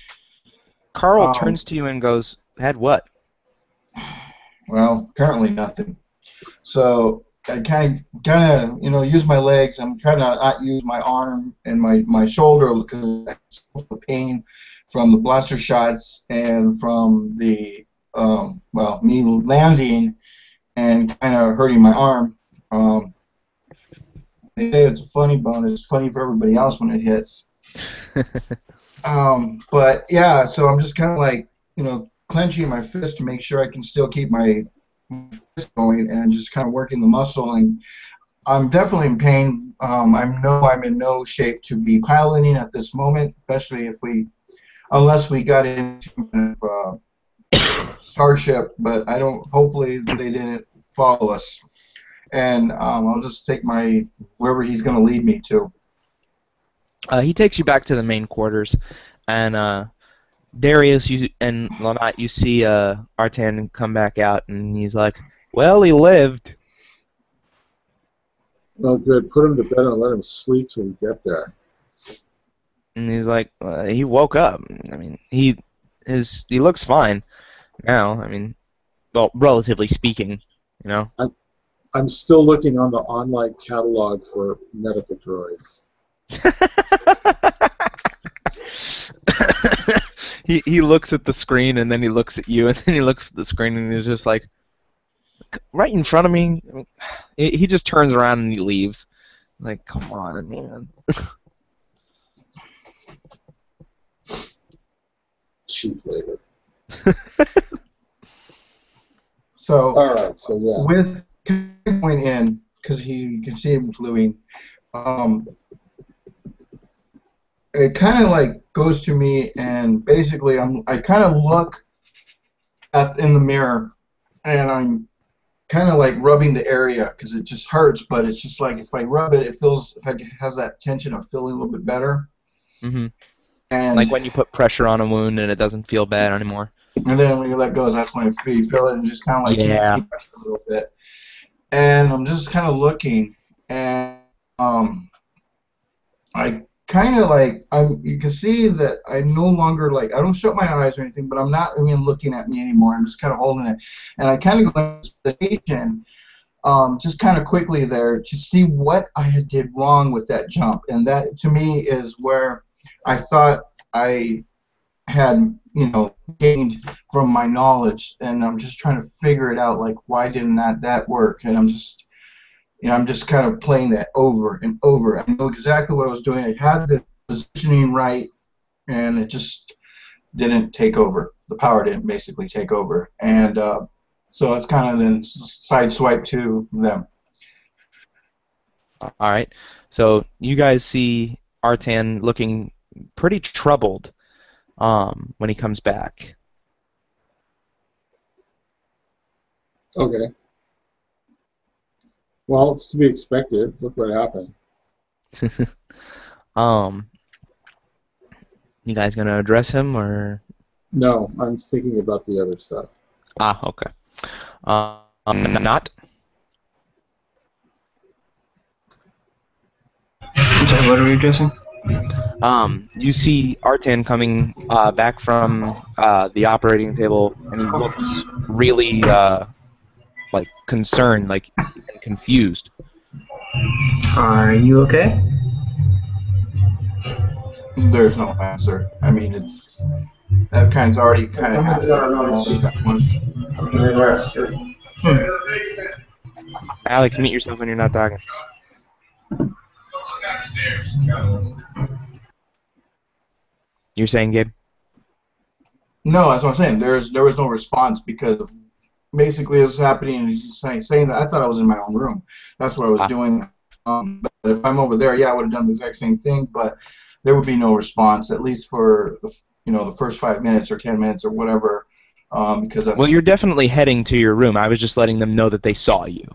Carl turns to you and goes, "Had what?" Well, apparently nothing. So I kind of use my legs. I'm trying to not use my arm and my shoulder because of the pain from the blaster shots and from the me landing and kind of hurting my arm. they say it's a funny bone. It's funny for everybody else when it hits. But yeah, so I'm just kind of like, clenching my fist to make sure I can still keep my fist going and just kind of working the muscle. And I'm definitely in pain. I know I'm in no shape to be piloting at this moment, especially unless we got into kind of starship. But I don't. Hopefully they didn't follow us. And I'll just take wherever he's going to lead me to. He takes you back to the main quarters, and Darius and Lanat, you see Artan come back out, and he's like, "Well, he lived." Oh, good. Put him to bed and let him sleep till we get there. And he's like, "He woke up. I mean, he looks fine now. I mean, well, relatively speaking, you know." I'm still looking on the online catalog for medical droids. He looks at the screen, and then he looks at you, and then he looks at the screen, and he's just like, right in front of me. I mean, he just turns around and he leaves. Like, come on, man. Cheap labor. So, all right, so yeah. With going in, because you can see him gluing, it kind of like goes to me, and basically I kind of look in the mirror, and I'm kind of like rubbing the area because it just hurts, but it's just like if I rub it, it feels, if it has that tension of feeling a little bit better. Mm-hmm. And like when you put pressure on a wound and it doesn't feel bad anymore. And then when you let go, that's when you feel it and just kind of like keep pressure a little bit. And I'm just kind of looking, and I kind of like, you can see that I no longer, like, I don't shut my eyes or anything, but I'm not even looking at me anymore. I'm just kind of holding it. And I kind of go into meditation, just kind of quickly there to see what I did wrong with that jump. And that, to me, is where I thought I had, gained from my knowledge, and I'm just trying to figure it out, like, why didn't that work? And I'm just kind of playing that over and over. I know exactly what I was doing. I had the positioning right, and it just didn't take over. The power didn't basically take over. And so it's kind of then sideswipe to them. All right. So you guys see Artan looking pretty troubled when he comes back. Okay. Well, it's to be expected. Look what happened. You guys gonna address him or? No, I'm thinking about the other stuff. Ah, okay. Not. I'm sorry, what are we addressing? You see Artan coming back from the operating table, and he looks really like concerned, like and confused. Are you okay? There's no answer. I mean, that kind's already kind of happened once. Alex, mute yourself when you're not talking. You're saying, Gabe? No, that's what I'm saying. There was no response because of basically this is happening, and he's saying that I thought I was in my own room. That's what I was doing. But if I'm over there, yeah, I would have done the exact same thing, but there would be no response, at least for the first 5 minutes or 10 minutes or whatever. Because that's, well, you're definitely heading to your room. I was just letting them know that they saw you.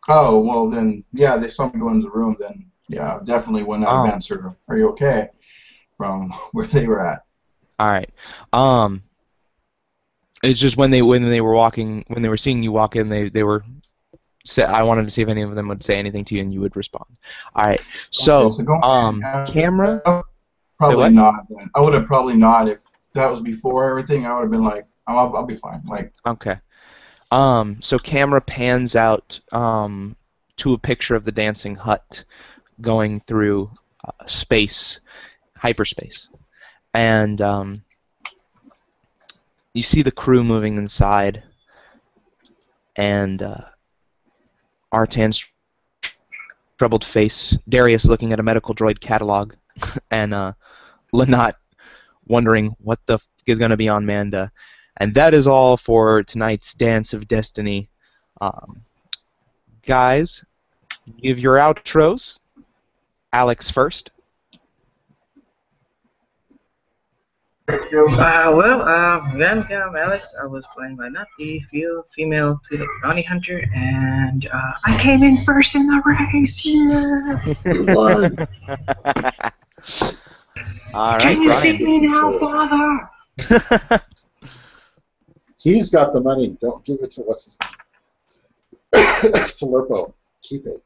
Oh, well then, yeah, they saw me go into the room. Then, yeah, definitely would not have answered. Are you okay? From where they were at. All right. It's just when they were seeing you walk in, they were. I wanted to see if any of them would say anything to you, and you would respond. All right. So, camera. Probably not. Then I would have probably not if that was before everything. I would have been like, I'll be fine. Like. Okay. So camera pans out to a picture of the dancing hut going through space, hyperspace, and you see the crew moving inside, and Artan's troubled face, Darius looking at a medical droid catalog, and Lanat wondering what the f is going to be on Manda. And that is all for tonight's Dance of Destiny. Guys, give your outros. Alex first. Again, I'm Alex. I was playing by not the female Twi'lek bounty hunter, and I came in first in the race. Yeah. You won. All Can right, you Brian. see me now, Father? He's got the money. Don't give it to what's his name? To Lurpo. Keep it.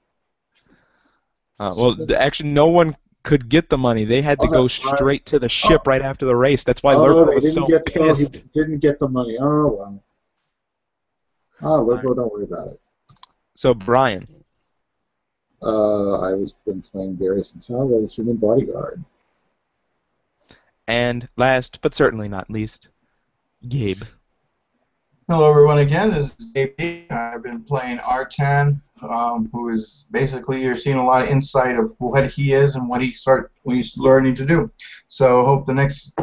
Actually, no one could get the money. They had to go that's right. straight to the ship right after the race. That's why Oh, Lurpo they was didn't so get. Oh, he pissed. didn't get the money. Oh well. Oh, Lurpo, don't worry about it. So, Brian. I was been playing Darius and Sal, the human bodyguard. And last, but certainly not least, Gabe. Hello, everyone. Again, this is Gabe. I've been playing Artan, who is basically you're seeing a lot of insight of what he is and what he's learning to do. So, hope the next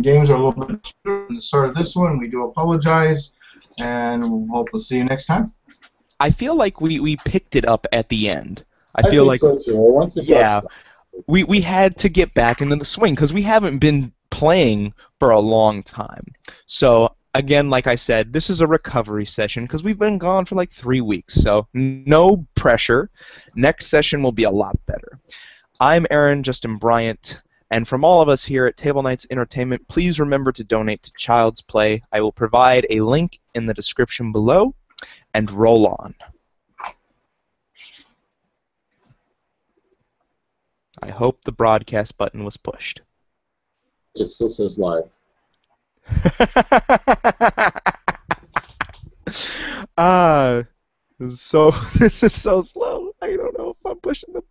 games are a little bit sooner than the start of this one. We do apologize, and hope to see you next time. I feel like we picked it up at the end. I I feel think like so too. Once it got started. we had to get back into the swing because we haven't been playing for a long time. So again, like I said, this is a recovery session because we've been gone for like 3 weeks. So no pressure. Next session will be a lot better. I'm Aaron Justin Bryant, and from all of us here at Table Knights Entertainment, please remember to donate to Child's Play. I will provide a link in the description below, and roll on. I hope the broadcast button was pushed. It still says live. So this is so slow. I don't know if I'm pushing the